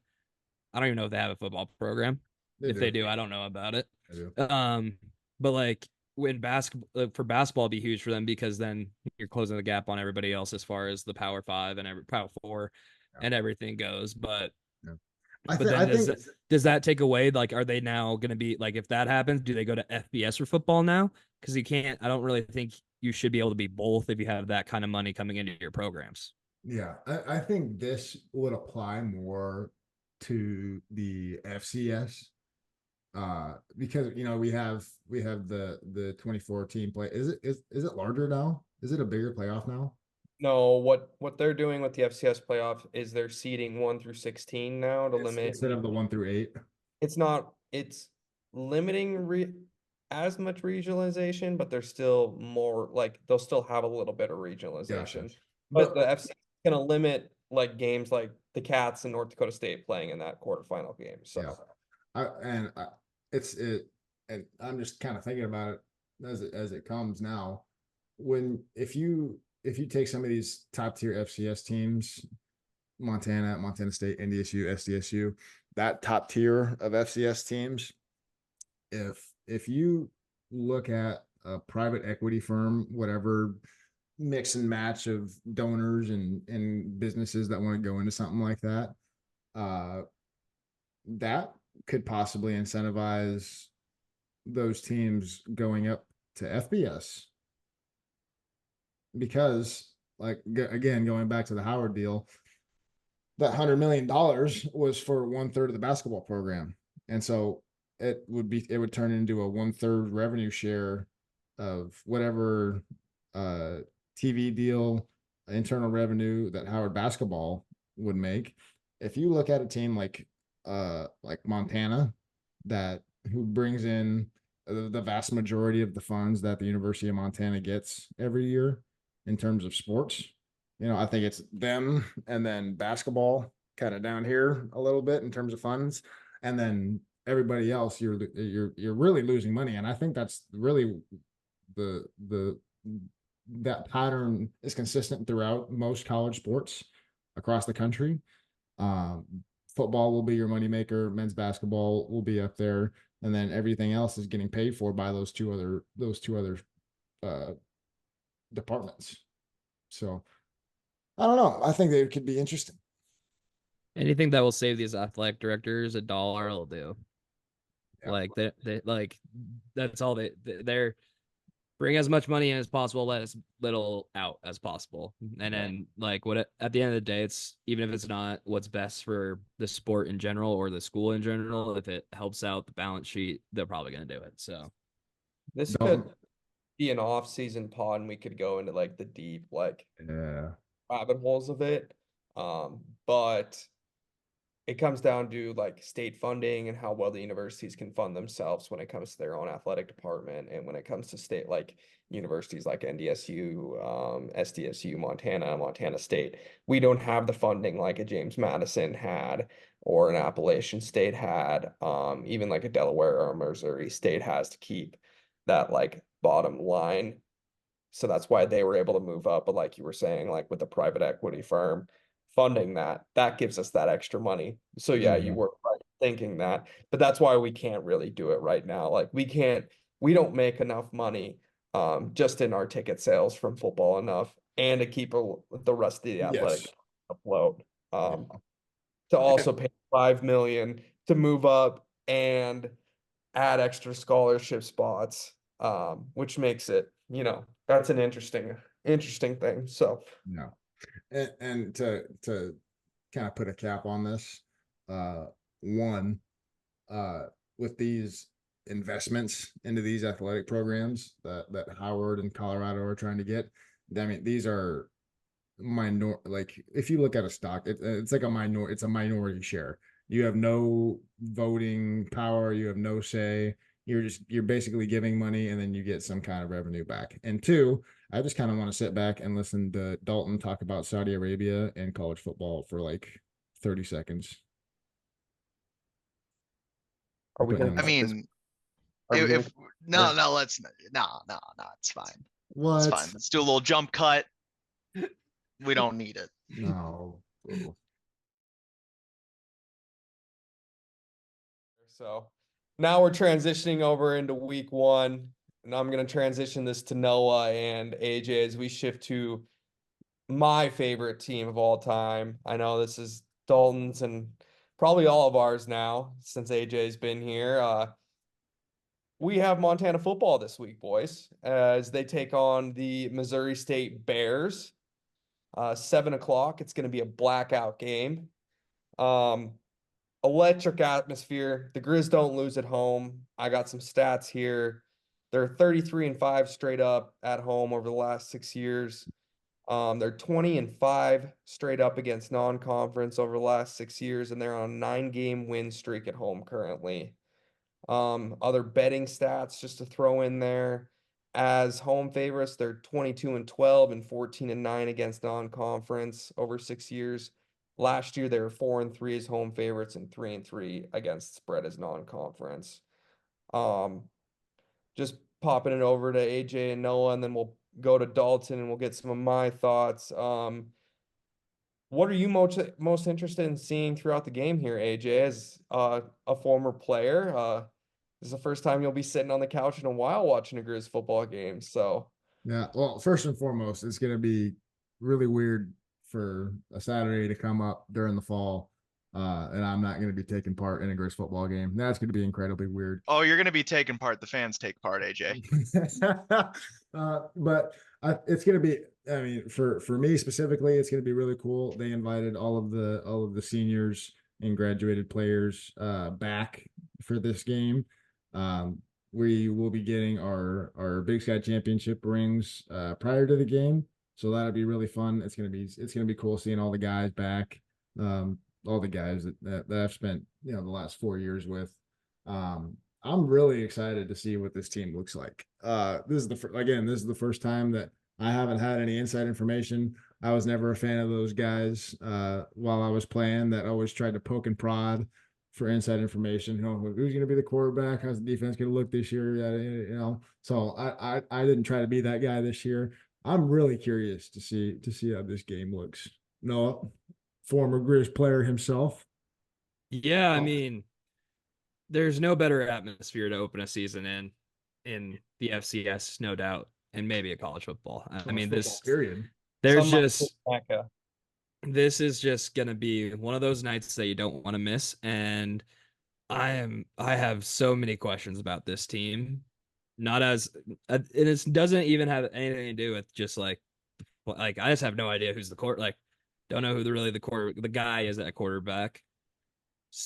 I don't even know if they have a football program. If they do, I don't know about it. They do. But like when basketball for basketball, it'd be huge for them because then you're closing the gap on everybody else as far as the Power Five and Power Four and everything goes. But Yeah. but then think does that take away? Like, are they now going to be like, if that happens, do they go to FBS for football now? Because you can't. I don't really think you should be able to be both if you have that kind of money coming into your programs. Yeah, I think this would apply more to the FCS because we have the 24 team play. Is it larger now? Is it a bigger playoff now? No, what they're doing with the FCS playoff is they're seeding 1 through 16 now to limit Instead of the 1 through 8. It's limiting as much regionalization, but they're still more like they'll still have a little bit of regionalization. Gotcha. But the FCS is gonna limit like games like the Cats and North Dakota State playing in that quarterfinal game. So and I'm just kind of thinking about it as it comes now. If you take some of these top tier FCS teams, Montana State, NDSU, SDSU, that top tier of FCS teams, if you look at a private equity firm, whatever mix and match of donors and businesses that want to go into something like that, that could possibly incentivize those teams going up to FBS. Because, like, again, going back to the Howard deal, that $100 million was for 1/3 of the basketball program. And so it would turn into a 1/3 revenue share of whatever TV deal, internal revenue that Howard basketball would make. If you look at a team like Montana, who brings in the vast majority of the funds that the University of Montana gets every year in terms of sports, I think it's them and then basketball kind of down here a little bit in terms of funds, and then everybody else you're really losing money. And I think that's really that pattern is consistent throughout most college sports across the country. Football will be your moneymaker, men's basketball will be up there, and then everything else is getting paid for by those two other departments. So I don't know. I think they could be interesting. Anything that will save these athletic directors $1 will do. Yeah. Like they like that's all they're bring as much money in as possible, let as little out as possible. And then like at the end of the day, it's even if it's not what's best for the sport in general or the school in general, if it helps out the balance sheet, they're probably gonna do it. So this could be an off-season pod and we could go into like the deep rabbit holes of it. But it comes down to like state funding and how well the universities can fund themselves when it comes to their own athletic department. And when it comes to state like universities like NDSU, SDSU, Montana State, we don't have the funding like a James Madison had or an Appalachian State had, even like a Delaware or Missouri State has to keep that like bottom line. So that's why they were able to move up. But like you were saying, like with the private equity firm funding that gives us that extra money. So yeah, you were right thinking that, but that's why we can't really do it right now. Like we don't make enough money just in our ticket sales from football enough and to keep the rest of the athletic Yes. afloat. Yeah. To also pay $5 million to move up and add extra scholarship spots, which makes it, that's an interesting thing. So No. And to kind of put a cap on this, uh, one, uh, with these investments into these athletic programs that Howard and Colorado are trying to get, I mean, these are like if you look at a stock, it's like it's a minority share. You have no voting power, you have no say. You're basically giving money and then you get some kind of revenue back. And two, I just kind of want to sit back and listen to Dalton talk about Saudi Arabia and college football for like 30 seconds. are we Putting gonna him I up. mean, are we gonna if no, let's no, it's fine. It's fine. What? Let's do a little jump cut. We don't need it. No. Ooh. So now we're transitioning over into week one, and I'm going to transition this to Noah and AJ as we shift to my favorite team of all time. I know this is Dalton's and probably all of ours now since AJ's been here. We have Montana football this week, boys, as they take on the Missouri State Bears. 7 o'clock. It's going to be a blackout game. Um, Electric atmosphere. The Grizz don't lose at home. I got some stats here. They're 33-5 straight up at home over the last 6 years. They're 20-5 straight up against non-conference over the last 6 years, and they're on a 9-game win streak at home currently. Other betting stats just to throw in there. As home favorites, they're 22-12 and 14-9 against non-conference over 6 years. Last year, they were 4-3 as home favorites and 3-3 against spread as non-conference. Just popping it over to AJ and Noah, and then we'll go to Dalton and we'll get some of my thoughts. What are you most interested in seeing throughout the game here, AJ, as a former player? This is the first time you'll be sitting on the couch in a while watching a Grizz football game. So Yeah. Well, first and foremost, it's going to be really weird for a Saturday to come up during the fall, and I'm not going to be taking part in a Grizz football game. That's going to be incredibly weird. Oh, you're gonna be taking part. The fans take part, AJ. But it's going to be. I mean, for me specifically, it's going to be really cool. They invited all of the seniors and graduated players back for this game. Um, we will be getting our Big Sky Championship rings prior to the game, so that'll be really fun. It's gonna be cool seeing all the guys back, all the guys that I've spent the last 4 years with. I'm really excited to see what this team looks like. This is the first time that I haven't had any inside information. I was never a fan of those guys while I was playing that always tried to poke and prod for inside information. Who's going to be the quarterback? How's the defense going to look this year? So I didn't try to be that guy this year. I'm really curious to see how this game looks. Noah, former Grizz player himself. Yeah, I Oh, mean, there's no better atmosphere to open a season in the FCS, no doubt, and maybe a college football. I mean, football period. there's Some just Mecca. this is just gonna be one of those nights that you don't want to miss. And I have so many questions about this team. Not as and it doesn't even have anything to do with just like I just have no idea who's the court like don't know who the guy is at quarterback.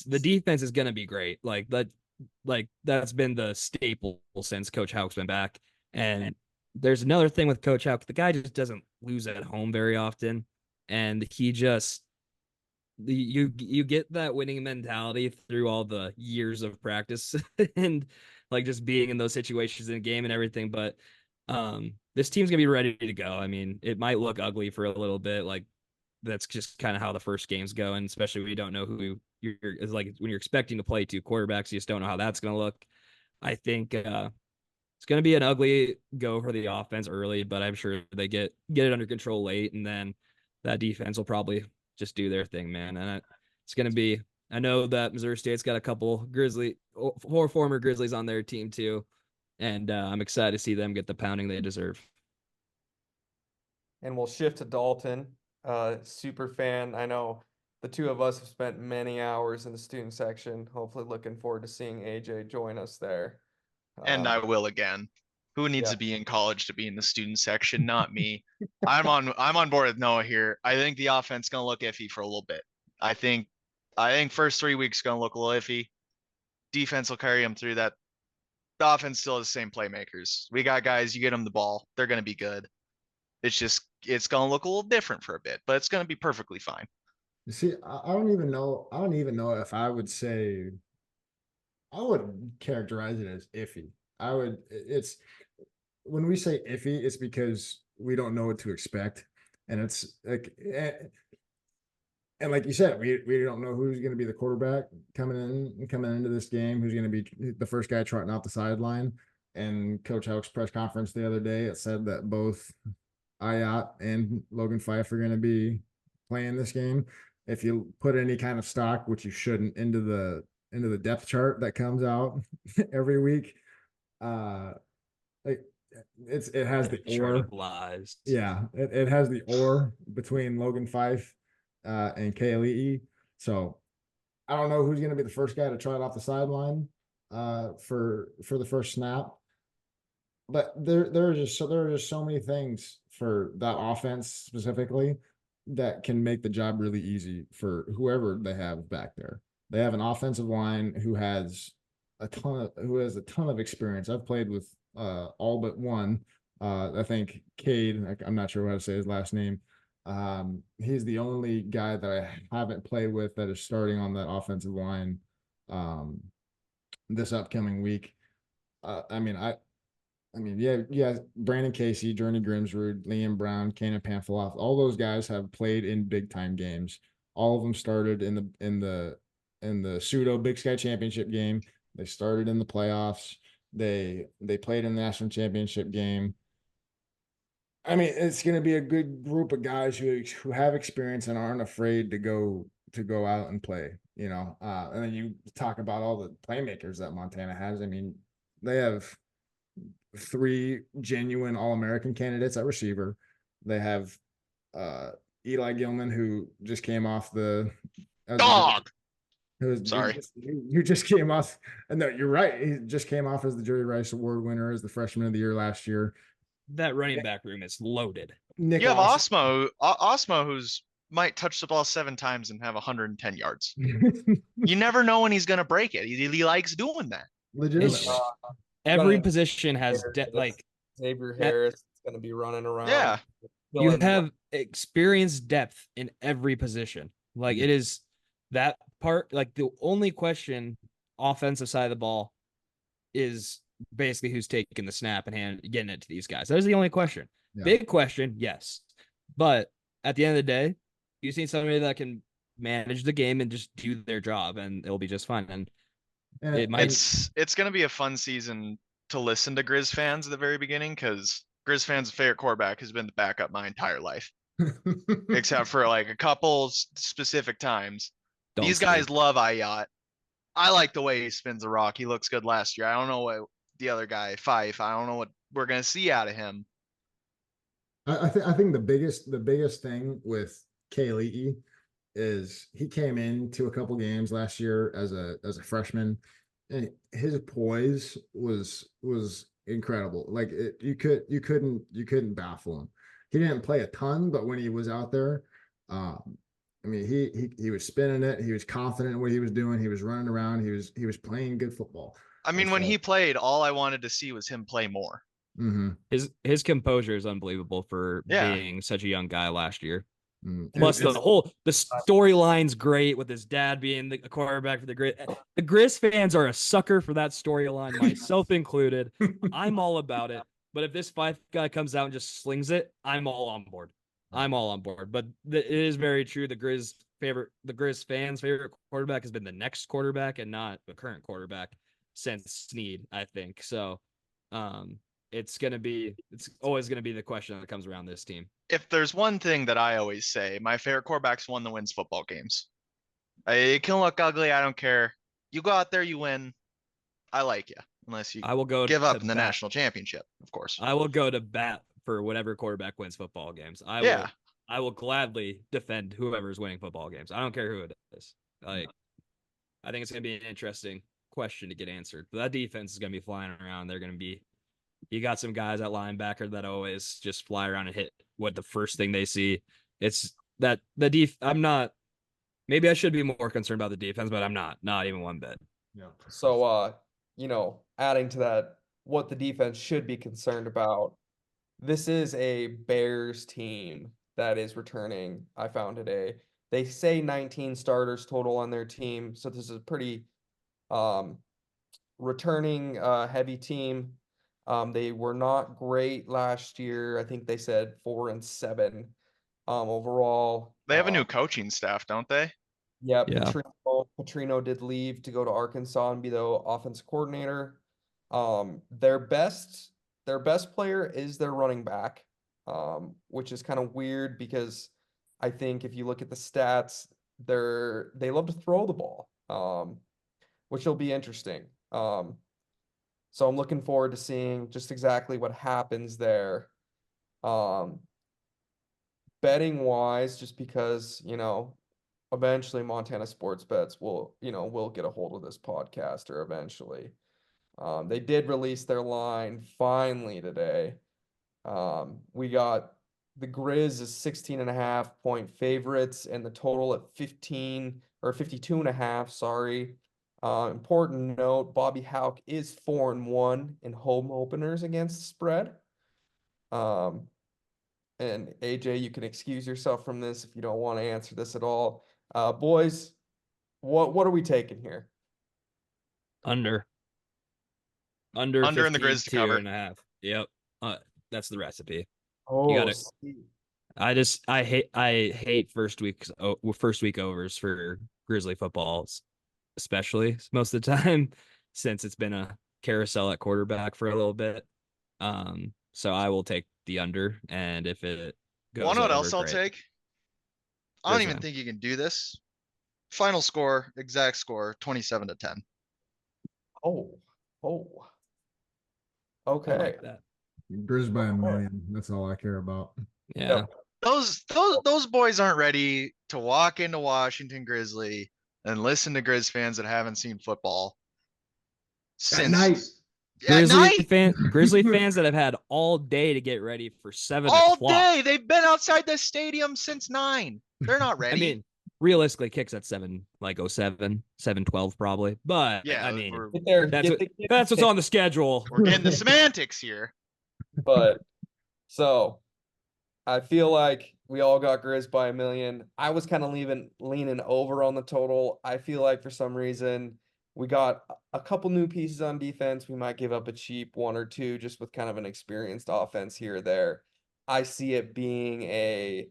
The defense is gonna be great. That's been the staple since Coach Hauk's been back. And there's another thing with Coach Hauk. The guy just doesn't lose at home very often, and he just you get that winning mentality through all the years of practice and like just being in those situations in a game and everything. But this team's gonna be ready to go. I mean, it might look ugly for a little bit, like that's just kind of how the first games go, and especially when you don't know who you're it's like when you're expecting to play two quarterbacks, you just don't know how that's gonna look. I think it's gonna be an ugly go for the offense early, but I'm sure they get it under control late, and then that defense will probably just do their thing, man. And it's gonna be. I know that Missouri State's got a couple four former Grizzlies on their team too, and I'm excited to see them get the pounding they deserve. and we'll shift to Dalton. Super fan. I know the two of us have spent many hours in the student section. Hopefully, looking forward to seeing AJ join us there. And I will again. Who needs Yeah. to be in college to be in the student section? Not me. I'm on board with Noah here. I think the offense gonna look iffy for a little bit. I think first 3 weeks gonna look a little iffy. Defense will carry them through that. The offense still has the same playmakers. We got guys, you get them the ball, they're gonna be good. It's gonna look a little different for a bit, but it's gonna be perfectly fine. You see, I don't even know. I don't even know if I would say. I would characterize it as iffy. I would. It's when we say iffy, it's because we don't know what to expect, and it's like, and like you said, we don't know who's going to be the quarterback coming into this game. Who's going to be the first guy trotting out the sideline? And Coach Houck's press conference the other day, it said that both Ayat and Logan Fife are going to be playing this game. If you put any kind of stock, which you shouldn't, into the depth chart that comes out every week, like it has the Chart or of lies. yeah, it has the or between Logan Fife and Kale. So I don't know who's going to be the first guy to try it off the sideline for the first snap. But there are just so many things for that offense specifically that can make the job really easy for whoever they have back there. They have an offensive line who has a ton of experience. I've played with all but one. I think Cade, I'm not sure how to say his last name. He's the only guy that I haven't played with that is starting on that offensive line this upcoming week. Yeah, Brandon Casey, Journey Grimsrud, Liam Brown, Kanan Pamphilov, all those guys have played in big time games. All of them started in the pseudo Big Sky Championship game. They started in the playoffs. They played in the national championship game. I mean, it's going to be a good group of guys who have experience and aren't afraid to go out and play. And then you talk about all the playmakers that Montana has. I mean, they have 3 genuine All-American candidates at receiver. They have Eli Gilman, who just came off Dog. Sorry, who just came off. No, you're right. He just came off as the Jerry Rice Award winner as the freshman of the year last year. That running back room is loaded. You have Osmo, who's might touch the ball 7 times and have 110 yards. You never know when he's going to break it. He likes doing that. Legitimately. Every position has like Xavier Harris is going to be running around. Yeah. You have experienced depth in every position. Like it is that part. Like the only question offensive side of the ball is basically who's taking the snap and getting it to these guys. That is the only question. Yeah. Big question, yes. But at the end of the day, you see somebody that can manage the game and just do their job, and it'll be just fine. And it's going to be a fun season to listen to Grizz fans at the very beginning, because Grizz fans' favorite quarterback has been the backup my entire life, except for like a couple specific times. These guys love Ayat. I like the way he spins the rock. He looks good last year. I don't know what the other guy, Fife, I don't know what we're going to see out of him. I think the biggest thing with Kale is he came into a couple games last year as a freshman, and his poise was incredible. Like you couldn't baffle him. He didn't play a ton, but when he was out there, I mean, he was spinning it. He was confident in what he was doing. He was running around. He was playing good football. I mean, when he played, all I wanted to see was him play more. Mm-hmm. His composure is unbelievable for being such a young guy last year. Mm-hmm. Plus the storyline's great with his dad being the quarterback for the Grizz. The Grizz fans are a sucker for that storyline, myself included. I'm all about it. But if this Fife guy comes out and just slings it, I'm all on board. But it is very true. The Grizz fans' favorite quarterback has been the next quarterback and not the current quarterback since Snead, I think. So, it's always gonna be the question that comes around this team. If there's one thing that I always say, my favorite quarterback's one that wins football games. It can look ugly. I don't care. You go out there, you win. I like you, unless you give up in the national championship, of course. I will go to bat for whatever quarterback wins football games. Yeah. I will gladly defend whoever's winning football games. I don't care who it is. Like, I think it's going to be an interesting question to get answered. But that defense is going to be flying around. They're going to be, you got some guys at linebacker that always just fly around and hit what the first thing they see. It's that I'm not, maybe I should be more concerned about the defense, but I'm not even one bit. Yeah. So, adding to that, what the defense should be concerned about, this is a Bears team that is returning, I found today. They say 19 starters total on their team, so this is a pretty returning heavy team. They were not great last year. I think they said 4-7 overall. They have a new coaching staff, don't they? Yeah, Yeah. Petrino did leave to go to Arkansas and be the offensive coordinator. Their best player is their running back, which is kind of weird because I think if you look at the stats, they love to throw the ball, which will be interesting. So I'm looking forward to seeing just exactly what happens there. Betting wise, just because, eventually Montana Sports Bets will get a hold of this podcaster eventually. They did release their line finally today. We got the Grizz is 16.5-point favorites and the total at 52.5, sorry. Important note, Bobby Houck is 4-1 in home openers against the spread. And AJ, you can excuse yourself from this if you don't want to answer this at all. Boys, what are we taking here? Under Under in the Grizz to cover. 52.5. Yep. That's the recipe. Oh, gotta- I hate first week overs for Grizzly footballs, especially most of the time, since it's been a carousel at quarterback for a little bit. So I will take the under, and if it goes Want to know what over, else I'll great. take? I don't Grizz even man. think you can do this. Final score, exact score, 27-10. Oh. I Okay. like that. Grizz by a million. That's all I care about. Yeah. Those boys aren't ready to walk into Washington Grizzly and listen to Grizz fans that haven't seen football since night. at night. Grizzly fans that have had all day to get ready for 7 All o'clock. day. They've been outside the stadium since 9. They're not ready. I mean, realistically, kicks at 7, like 07, 7:12 probably. But yeah, I mean, Get there. that's what's on the schedule. we're getting the semantics here. But so I feel like we all got Grizz by a million. I was kind of leaning over on the total. I feel like for some reason we got a couple new pieces on defense. We might give up a cheap 1 or 2 just with kind of an experienced offense here or there. I see it being a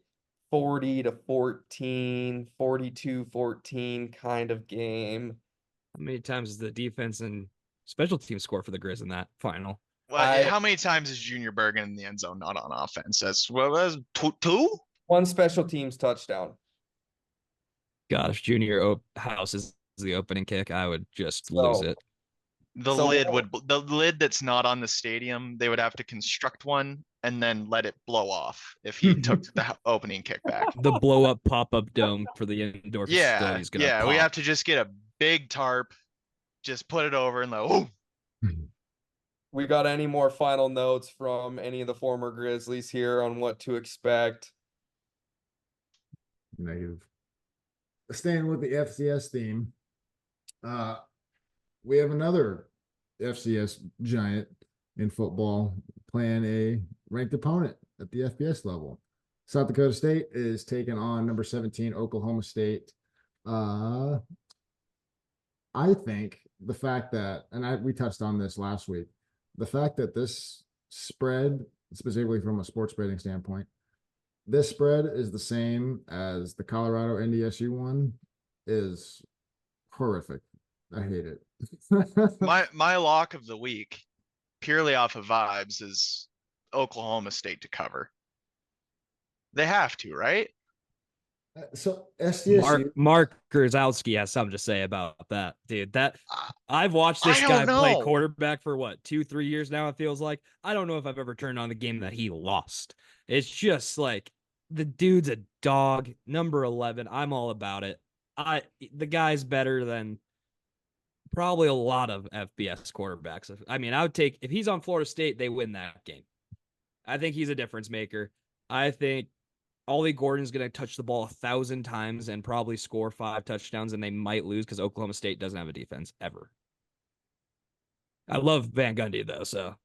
40-14, 42-14 kind of game. How many times is the defense and special team score for the Grizz in that final? Well, how many times is Junior Bergen in the end zone not on offense? That's two? One special teams touchdown. Gosh, Junior House is the opening kick. I would just lose it. The lid that's not on the stadium, they would have to construct one and then let it blow off if he took the opening kick back. The blow up pop up dome for the indoor facility is gonna pop. We have to just get a big tarp, just put it over and like, We got any more final notes from any of the former Grizzlies here on what to expect? Negative. Staying with the FCS theme, we have another FCS giant in football playing a ranked opponent at the FBS level. South Dakota State is taking on number 17 Oklahoma State. I think the fact that, and we touched on this last week, the fact that this spread, specifically from a sports betting standpoint, this spread is the same as the Colorado NDSU one is horrific. I hate it. my lock of the week, purely off of vibes, is Oklahoma State to cover. They have to, right? So SDSU, Mark Grozowski has something to say about that, dude. That Uh, I've watched I this guy don't play know. quarterback for what, 2, 3 years now. It feels like I don't know if I've ever turned on the game that he lost. It's just like the dude's a dog. Number 11. I'm all about it. The guy's better than probably a lot of FBS quarterbacks. I mean, I would take if he's on Florida State, they win that game. I think he's a difference maker. I think Ollie Gordon's going to touch the ball 1,000 times and probably score 5 touchdowns, and they might lose because Oklahoma State doesn't have a defense ever. I love Van Gundy though, so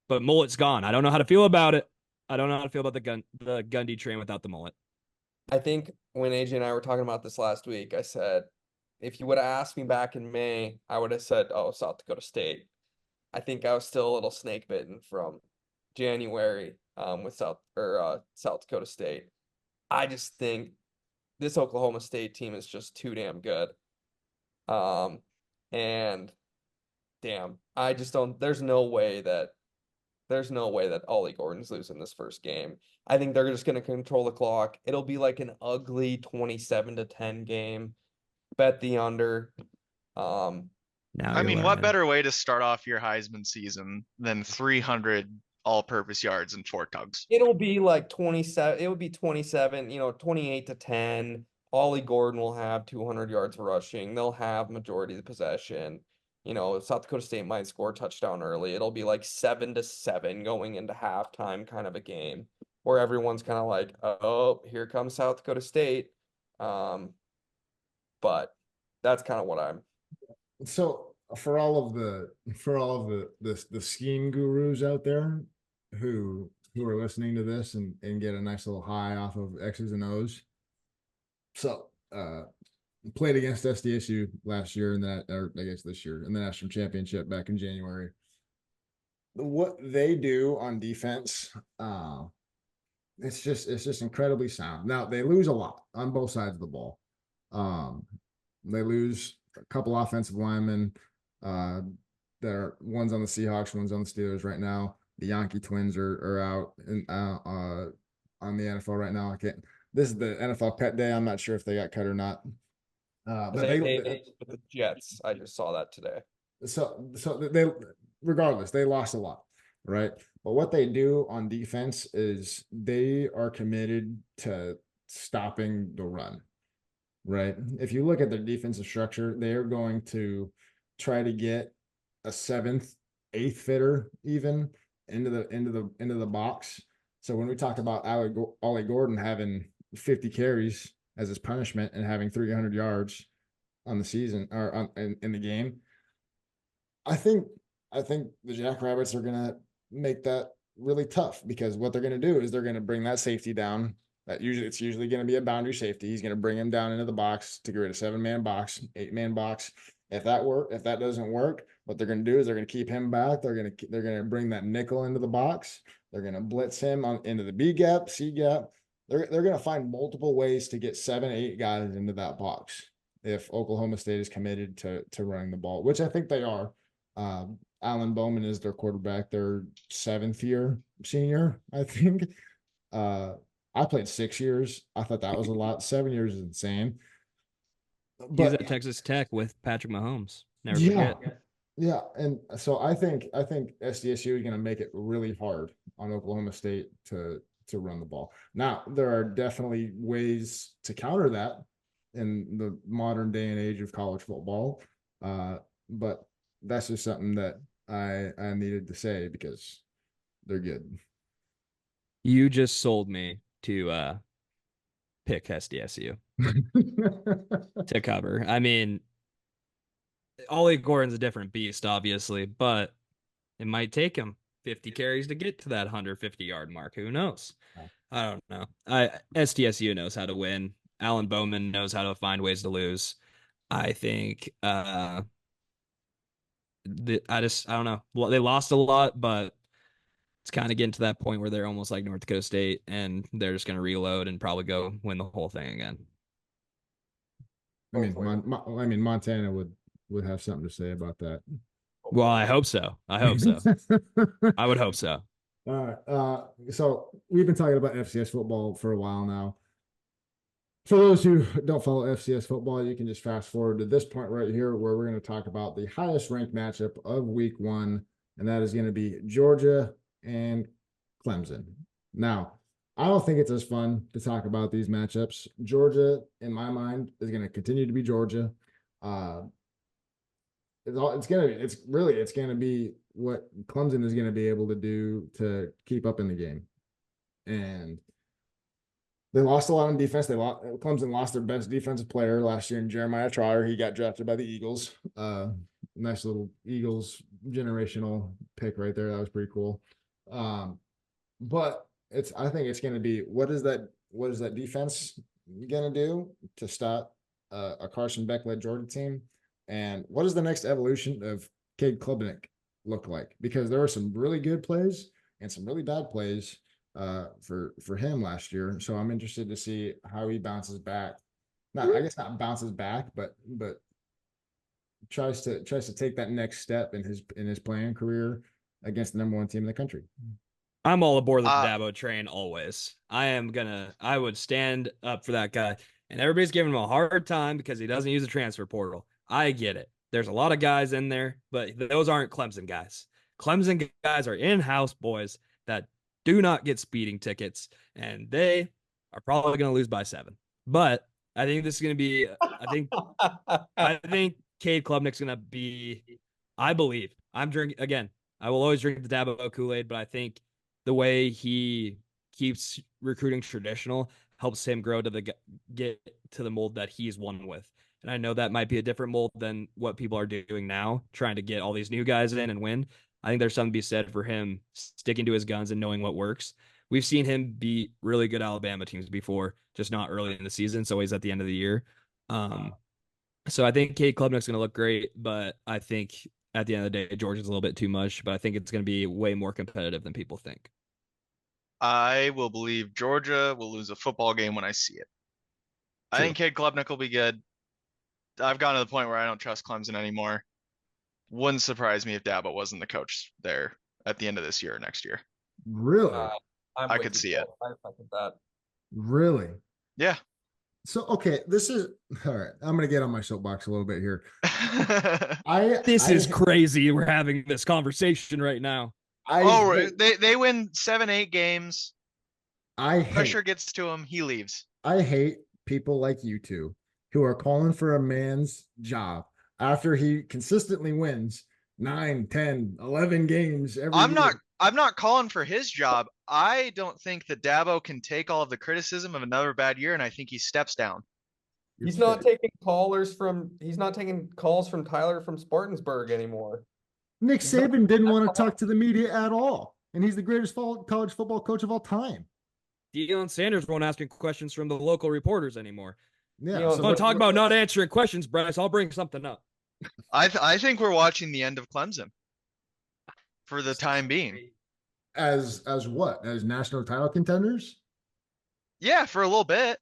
but mullet's gone. I don't know how to feel about it. I don't know how to feel about the Gundy train without the mullet. I think when AJ and I were talking about this last week, I said, if you would have asked me back in May, I would have said, oh, South Dakota State. I think I was still a little snake bitten from January with South Dakota State. I just think this Oklahoma State team is just too damn good. And damn, I just don't. There's no way that Ollie Gordon's losing this first game. I think they're just going to control the clock. It'll be like an ugly 27-10 game. Bet the under. Now I you're mean, what learning. better way to start off your Heisman season than 300 all-purpose yards and 4 tugs? It'll be like 27. It would be 27, 28-10. Ollie Gordon will have 200 yards rushing. They'll have majority of the possession. South Dakota State might score a touchdown early. It'll be like 7-7 going into halftime kind of a game where everyone's kind of like, oh, here comes South Dakota State. But that's kind of what I'm. so for all of the scheme gurus out there who are listening to this and get a nice little high off of X's and O's. So played against SDSU last year and that, or I guess this year in the national championship back in January. What they do on defense, it's just incredibly sound. Now they lose a lot on both sides of the ball. They lose a couple offensive linemen. There one's on the Seahawks, one's on the Steelers right now. The Yankee twins are out on the NFL right now. I can't. This is the NFL cut day. I'm not sure if they got cut or not. But They with the Jets. I just saw that today. so they regardless they lost a lot, right? But what they do on defense is they are committed to stopping the run, right? If you look at their defensive structure, they are going to try to get a seventh, eighth fitter even into the box. So when we talk about Ollie Gordon having 50 carries as his punishment and having 300 yards on the season or in the game, I think the Jackrabbits are gonna make that really tough because what they're gonna do is they're gonna bring that safety down. It's usually gonna be a boundary safety. He's gonna bring him down into the box to create a 7-man box, 8-man box. If that doesn't work, what they're gonna do is they're gonna keep him back. They're gonna bring that nickel into the box. They're gonna blitz him into the B gap, C gap. They're gonna find multiple ways to get 7, 8 guys into that box if Oklahoma State is committed to running the ball, which I think they are. Alan Bowman is their quarterback, their 7th-year senior, I think. I played 6 years. I thought that was a lot. 7 years is insane. He was But at Texas Tech with Patrick Mahomes. Never yeah, forget. yeah, and so I think SDSU is going to make it really hard on Oklahoma State to run the ball. Now there are definitely ways to counter that in the modern day and age of college football, but that's just something that I needed to say because they're good. You just sold me to pick SDSU to cover. I mean, Ollie Gordon's a different beast, obviously, but it might take him 50 carries to get to that 150-yard mark. Who knows? I don't know. SDSU knows how to win. Alan Bowman knows how to find ways to lose. I think I don't know. Well, they lost a lot, but it's kind of getting to that point where they're almost like North Dakota State, and they're just going to reload and probably go win the whole thing again. I mean, Montana would have something to say about that. Well, I hope so. I hope so. I would hope so. All right. So we've been talking about FCS football for a while now. For those who don't follow FCS football, you can just fast forward to this point right here where we're going to talk about the highest ranked matchup of week 1, and that is going to be Georgia and Clemson. Now, I don't think it's as fun to talk about these matchups. Georgia, in my mind, is going to continue to be Georgia. It's going to be what Clemson is going to be able to do to keep up in the game. And they lost a lot on defense. Clemson lost their best defensive player last year in Jeremiah Trotter. He got drafted by the Eagles. Nice little Eagles generational pick right there. That was pretty cool. But I think it's going to be what is that defense going to do to stop a Carson Beck led Georgia team, and what does the next evolution of Cade Klubnik look like? Because there were some really good plays and some really bad plays for him last year. So I'm interested to see how he bounces back. I guess not bounces back, but tries to take that next step in his playing career against the number 1 team in the country. I'm all aboard the Dabo train always. I would stand up for that guy. And everybody's giving him a hard time because he doesn't use the transfer portal. I get it. There's a lot of guys in there, but those aren't Clemson guys. Clemson guys are in-house boys that do not get speeding tickets, and they are probably going to lose by 7. But I think this is going to be, I think Cade Klubnik's going to be, I believe, I will always drink the Dabo Kool-Aid, but I think the way he keeps recruiting traditional helps him grow to get to the mold that he's won with. And I know that might be a different mold than what people are doing now, trying to get all these new guys in and win. I think there's something to be said for him sticking to his guns and knowing what works. We've seen him beat really good Alabama teams before, just not early in the season. So he's at the end of the year. So I think Cade Klubnik's going to look great, but I think at the end of the day, Georgia's a little bit too much, but I think it's going to be way more competitive than people think. I will believe Georgia will lose a football game when I see it. I think Cade Klubnik will be good. I've gotten to the point where I don't trust Clemson anymore. Wouldn't surprise me if Dabo wasn't the coach there at the end of this year or next year. Really? I could see it. I second that. Really? Yeah. So, okay, this is all right. I'm going to get on my soapbox a little bit here. This is crazy. We're having this conversation right now. They win 7-8 games. Pressure gets to him. He leaves. I hate people like you two who are calling for a man's job after he consistently wins 9, 10, 11 games every year. I'm not calling for his job. I don't think that Dabo can take all of the criticism of another bad year, and I think he steps down. He's not taking calls from Tyler from Spartansburg anymore. Nick Saban didn't want to talk to the media at all, and he's the greatest college football coach of all time. Deion Sanders won't ask questions from the local reporters anymore. Yeah, so talk about not answering questions, Bryce. I'll bring something up. I think we're watching the end of Clemson for the time being. As what? As national title contenders? Yeah, for a little bit.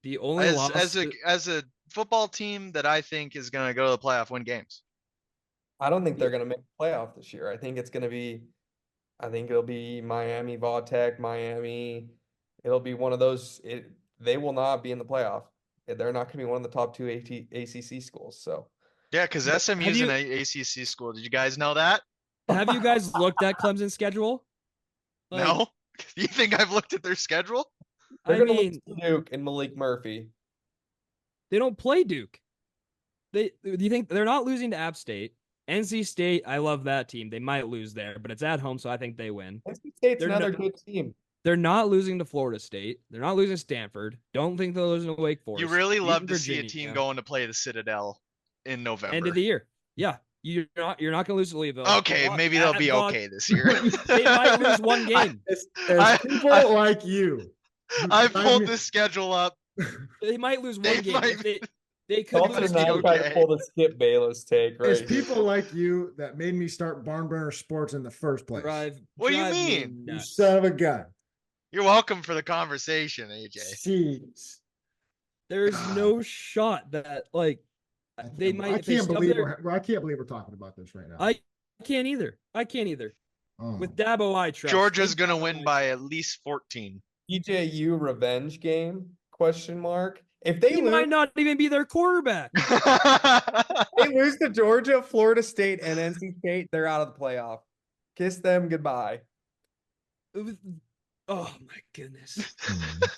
The only as a football team that I think is going to go to the playoff, win games. I don't think they're going to make the playoff this year. I think it'll be Miami, Vautech, Miami. It'll be one of those. They will not be in the playoff. They're not going to be one of the top 2 ACC schools. So yeah, because SMU's an ACC school. Did you guys know that? Have you guys looked at Clemson's schedule? No. Do you think I've looked at their schedule? They're going to lose Duke and Malik Murphy. They don't play Duke. Do you think they're not losing to App State? NC State, I love that team. They might lose there, but it's at home, so I think they win. NC State's another good team. They're not losing to Florida State. They're not losing to Stanford. Don't think they're losing to Wake Forest. You really love to see a team going to play the Citadel in November. End of the year. Yeah. You're not going to lose to Louisville. Okay, maybe they'll be okay this year. They might lose one game. People like you. I pulled the schedule up. They might lose one game. They could lose try to pull the Skip Bayless take, right? It's people like you that made me start Barn Burner Sports in the first place. What do you mean? You son of a gun. You're welcome for the conversation, AJ. Jeez. There's no shot that they might. I can't believe we're talking about this right now. I can't either. With Dabo, I trust. Georgia's gonna win by at least 14. EJU revenge game? ? If they He lose, might not even be their quarterback. they lose to Georgia, Florida State, and NC State, they're out of the playoff. Kiss them goodbye. Oh my goodness.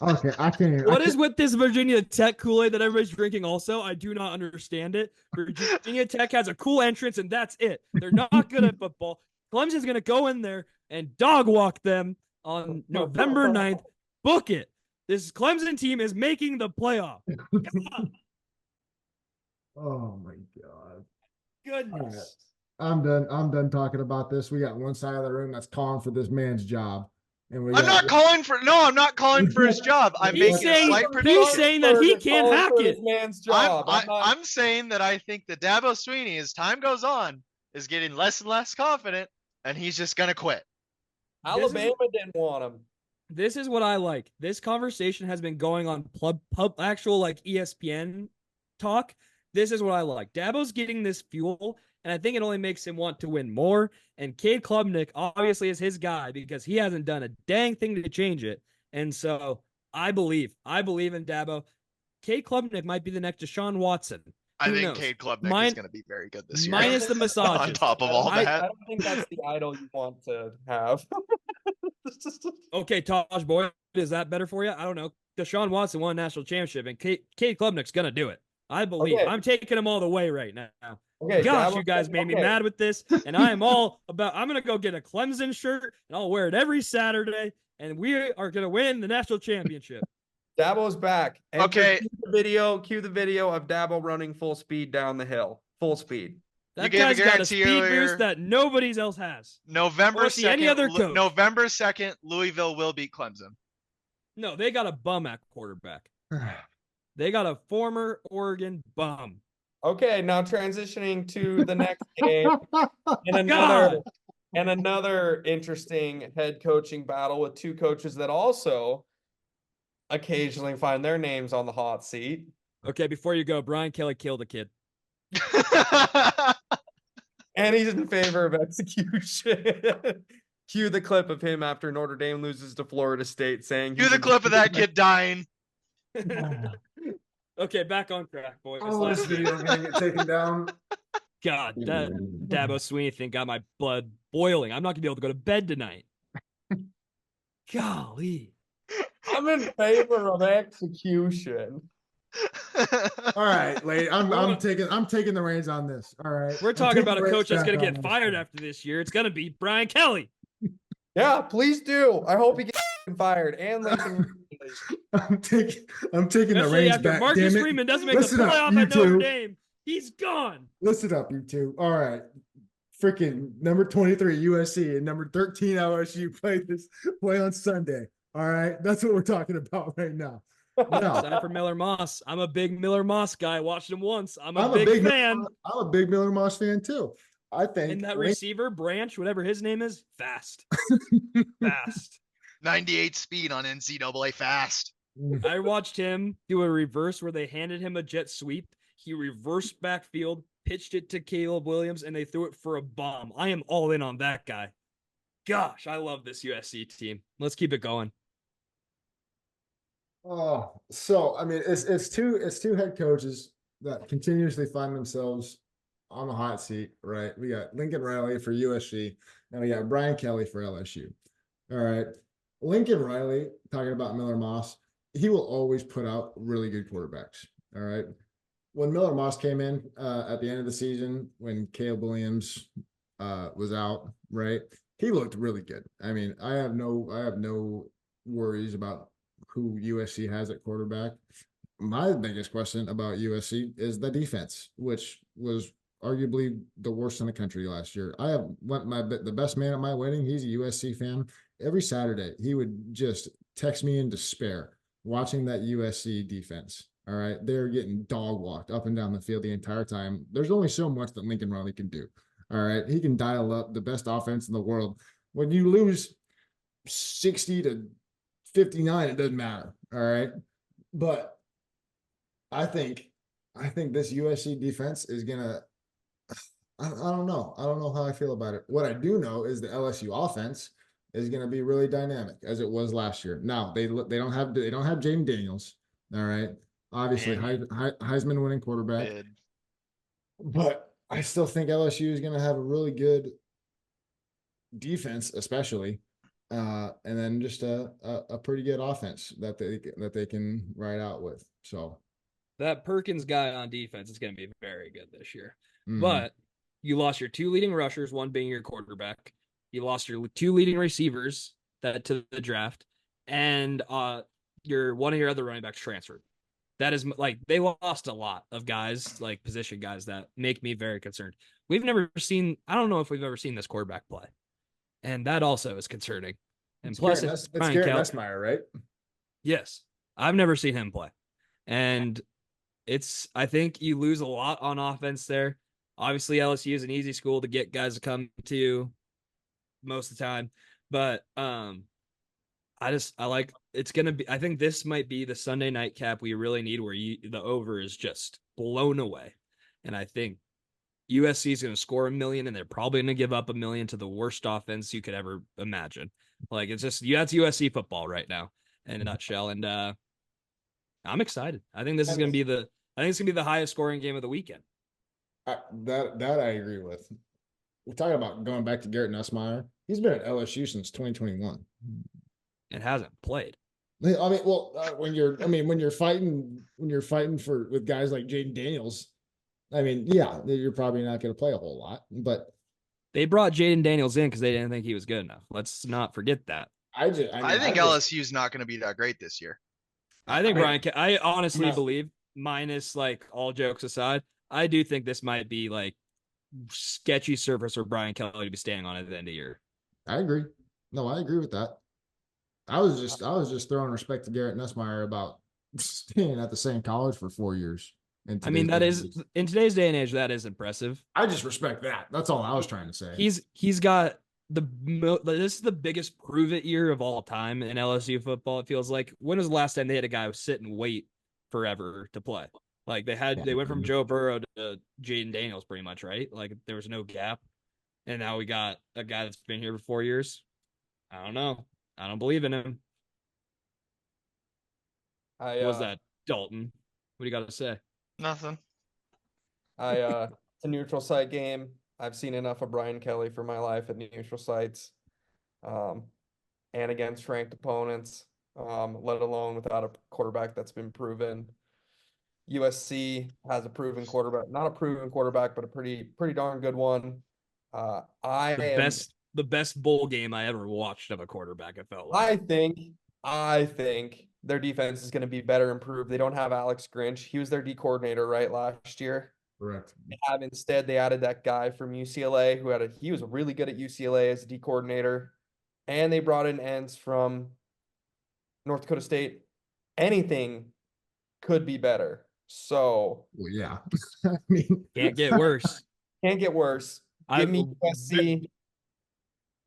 Okay, I can't. What is with this Virginia Tech Kool-Aid that everybody's drinking also? I do not understand it. Virginia Tech has a cool entrance, and that's it. They're not good at football. Clemson's going to go in there and dog walk them on November 9th. Book it. This Clemson team is making the playoff. Oh my god. Goodness. I'm done talking about this. We got one side of the room that's calling for this man's job. And we I'm got, not calling for his job. I'm He's making a saying- slight he's prediction. saying that he can't hack it. This man's job. I'm saying that I think that Dabo Sweeney, as time goes on, is getting less and less confident, and he's just gonna quit. Alabama didn't want him. This is what I like. This conversation has been going on actual like ESPN talk. This is what I like. Dabo's getting this fuel, and I think it only makes him want to win more. And Cade Klubnik obviously is his guy because he hasn't done a dang thing to change it. And so I believe in Dabo. Cade Klubnik might be the next Deshaun Watson. I Who think knows? Cade Klubnik is going to be very good this year. Minus the massage. On top of all I that. don't think that's the idol you want to have. Okay, Taj Boyd, is that better for you? I don't know. Deshaun Watson won a national championship, and Cade Klubnik's going to do it. I believe. Okay. I'm taking him all the way right now. Okay, Gosh, Dabo- you guys made me okay. mad with this, and I am all about. I'm gonna go get a Clemson shirt, and I'll wear it every Saturday, and we are gonna win the national championship. Dabo's back. Enter- Okay. Cue the video of Dabo running full speed down the hill. Full speed. That gave a guy's got a guarantee speed earlier. boost that nobody else has. November Or see any 2nd, other coach. November 2nd, Louisville will beat Clemson. No, they got a bum at quarterback. They got a former Oregon bum. Okay, now transitioning to the next game and God. another interesting head coaching battle with two coaches that also occasionally find their names on the hot seat. Okay, before you go, Brian Kelly killed a kid. And he's in favor of execution. Cue the clip of him after Notre Dame loses to Florida State saying Cue he's the in clip of that kid dying. Okay, back on track, boys. Oh, this video gonna get taken down. God, that Dabo Sweeney thing got my blood boiling. I'm not gonna be able to go to bed tonight. Golly. I'm in favor of execution. All right, lady. I'm taking the reins on this. All right. We're I'm talking taking about a the reins coach that's back gonna on get this. fired after this year. It's gonna be Brian Kelly. Yeah, please do. I hope he gets fired and Lincoln. I'm taking the Especially reins after back. Marcus damn it. Freeman doesn't make Listen the up, playoff you at Notre two. Dame. He's gone. Listen up, you two. All right. Freaking number 23 USC and number 13 LSU play on Sunday. All right. That's what we're talking about right now. No, Time for Miller Moss. I'm a big Miller Moss guy. Watched him once. I'm a big fan. I'm a big Miller Moss fan too. I think And that receiver, Branch, whatever his name is, fast. Fast. 98 speed on NCAA fast. I watched him do a reverse where they handed him a jet sweep. He reversed backfield, pitched it to Caleb Williams, and they threw it for a bomb. I am all in on that guy. Gosh, I love this USC team. Let's keep it going. Oh, so I mean, it's two head coaches that continuously find themselves on the hot seat, right? We got Lincoln Riley for USC, and we got Brian Kelly for LSU. All right, Lincoln Riley, talking about Miller Moss, he will always put out really good quarterbacks. All right, when Miller Moss came in at the end of the season, when Caleb Williams was out, right, he looked really good. I mean, I have no worries about who USC has at quarterback. My biggest question about USC is the defense, which was arguably the worst in the country last year. I have the best man at my wedding. He's a USC fan. Every Saturday, he would just text me in despair watching that USC defense. All right, they're getting dog walked up and down the field the entire time. There's only so much that Lincoln Riley can do. All right, he can dial up the best offense in the world. When you lose 60 to 59, it doesn't matter. All right. But I think this USC defense is gonna, I don't know. I don't know how I feel about it. What I do know is the LSU offense is gonna be really dynamic as it was last year. Now they don't have Jaden Daniels. All right. obviously And Heisman winning quarterback, did. but I still think LSU is going to have a really good defense, especially, and then just a pretty good offense that they can ride out with. So That Perkins guy on defense is going to be very good this year. mhm. But you lost your two leading rushers, one being your quarterback. You lost your two leading receivers that to the draft, and your one of your other running backs transferred. That is like they lost a lot of guys, like position guys, that make me very concerned. We've never seen. I don't know if we've ever seen this quarterback play, and that also is concerning. And It's plus, Garrett it's it's Brian Garrett Kelly. Nussmeier, right? Yes, I've never seen him play, and I think you lose a lot on offense there. Obviously, LSU is an easy school to get guys to come to most of the time, but I like it's gonna be. I think this might be the Sunday night cap we really need, where the over is just blown away, and I think USC is gonna score 1 million, and they're probably gonna give up 1 million to the worst offense you could ever imagine. Like it's just that's USC football right now in a nutshell, and I'm excited. I think this is gonna be the highest scoring game of the weekend. That I agree with. We're talking about going back to Garrett Nussmeier. He's been at LSU since 2021. It hasn't played. I mean, well, when you're fighting for with guys like Jaden Daniels, I mean, yeah, you're probably not going to play a whole lot, but They brought Jaden Daniels in because they didn't think he was good enough. Let's not forget that. I think LSU is not going to be that great this year. I think I honestly not- believe, minus like all jokes aside, I do think this might be like sketchy surface for Brian Kelly to be standing on at the end of the year. I agree. No, I agree with that. I was just throwing respect to Garrett Nussmeier about staying at the same college for 4 years. I mean, that is in today's day and age, that is impressive. I just respect that. That's all I was trying to say. He's got this is the biggest prove it year of all time in LSU football. It feels like when was the last time they had a guy sit and wait forever to play? Like they went from Joe Burrow to Jaden Daniels pretty much, right? Like there was no gap. And now we got a guy that's been here for 4 years. I don't know. I don't believe in him. What was that, Dalton? What do you got to say? Nothing. It's a neutral site game. I've seen enough of Brian Kelly for my life at neutral sites, and against ranked opponents, let alone without a quarterback that's been proven. USC has a proven quarterback, not a proven quarterback, but a pretty darn good one. The best bowl game I ever watched of a quarterback. It felt like. I think their defense is going to be better improved. They don't have Alex Grinch. He was their D coordinator right last year. Correct. They added that guy from UCLA he was really good at UCLA as a D coordinator, and they brought in ends from North Dakota State. Anything could be better. So well, yeah, I mean, can't get worse. Can't get worse. Give me USC.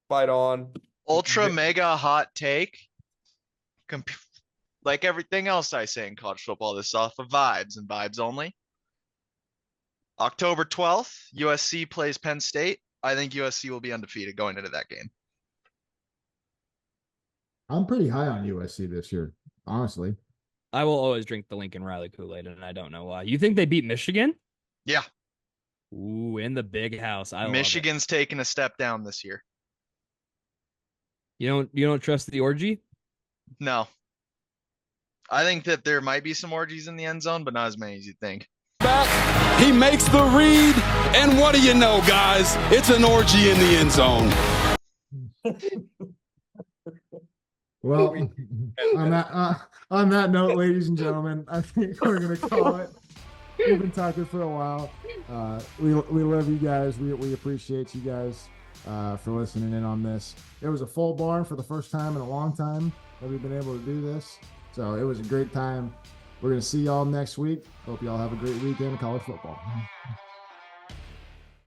Fight on. Ultra mega hot take. Like everything else I say in college football, this is off of vibes and vibes only. October 12th, USC plays Penn State. I think USC will be undefeated going into that game. I'm pretty high on USC this year, honestly. I will always drink the Lincoln Riley Kool-Aid, and I don't know why. You think they beat Michigan? Yeah. Ooh, in the big house. Michigan's taking a step down this year. You don't trust the orgy? No. I think that there might be some orgies in the end zone, but not as many as you think. Back, he makes the read, and what do you know, guys? It's an orgy in the end zone. Well, on that note, ladies and gentlemen, I think we're gonna call it. We've been talking for a while. We love you guys. We appreciate you guys for listening in on this. It was a full barn for the first time in a long time that we've been able to do this. So it was a great time. We're gonna see y'all next week. Hope y'all have a great weekend of college football.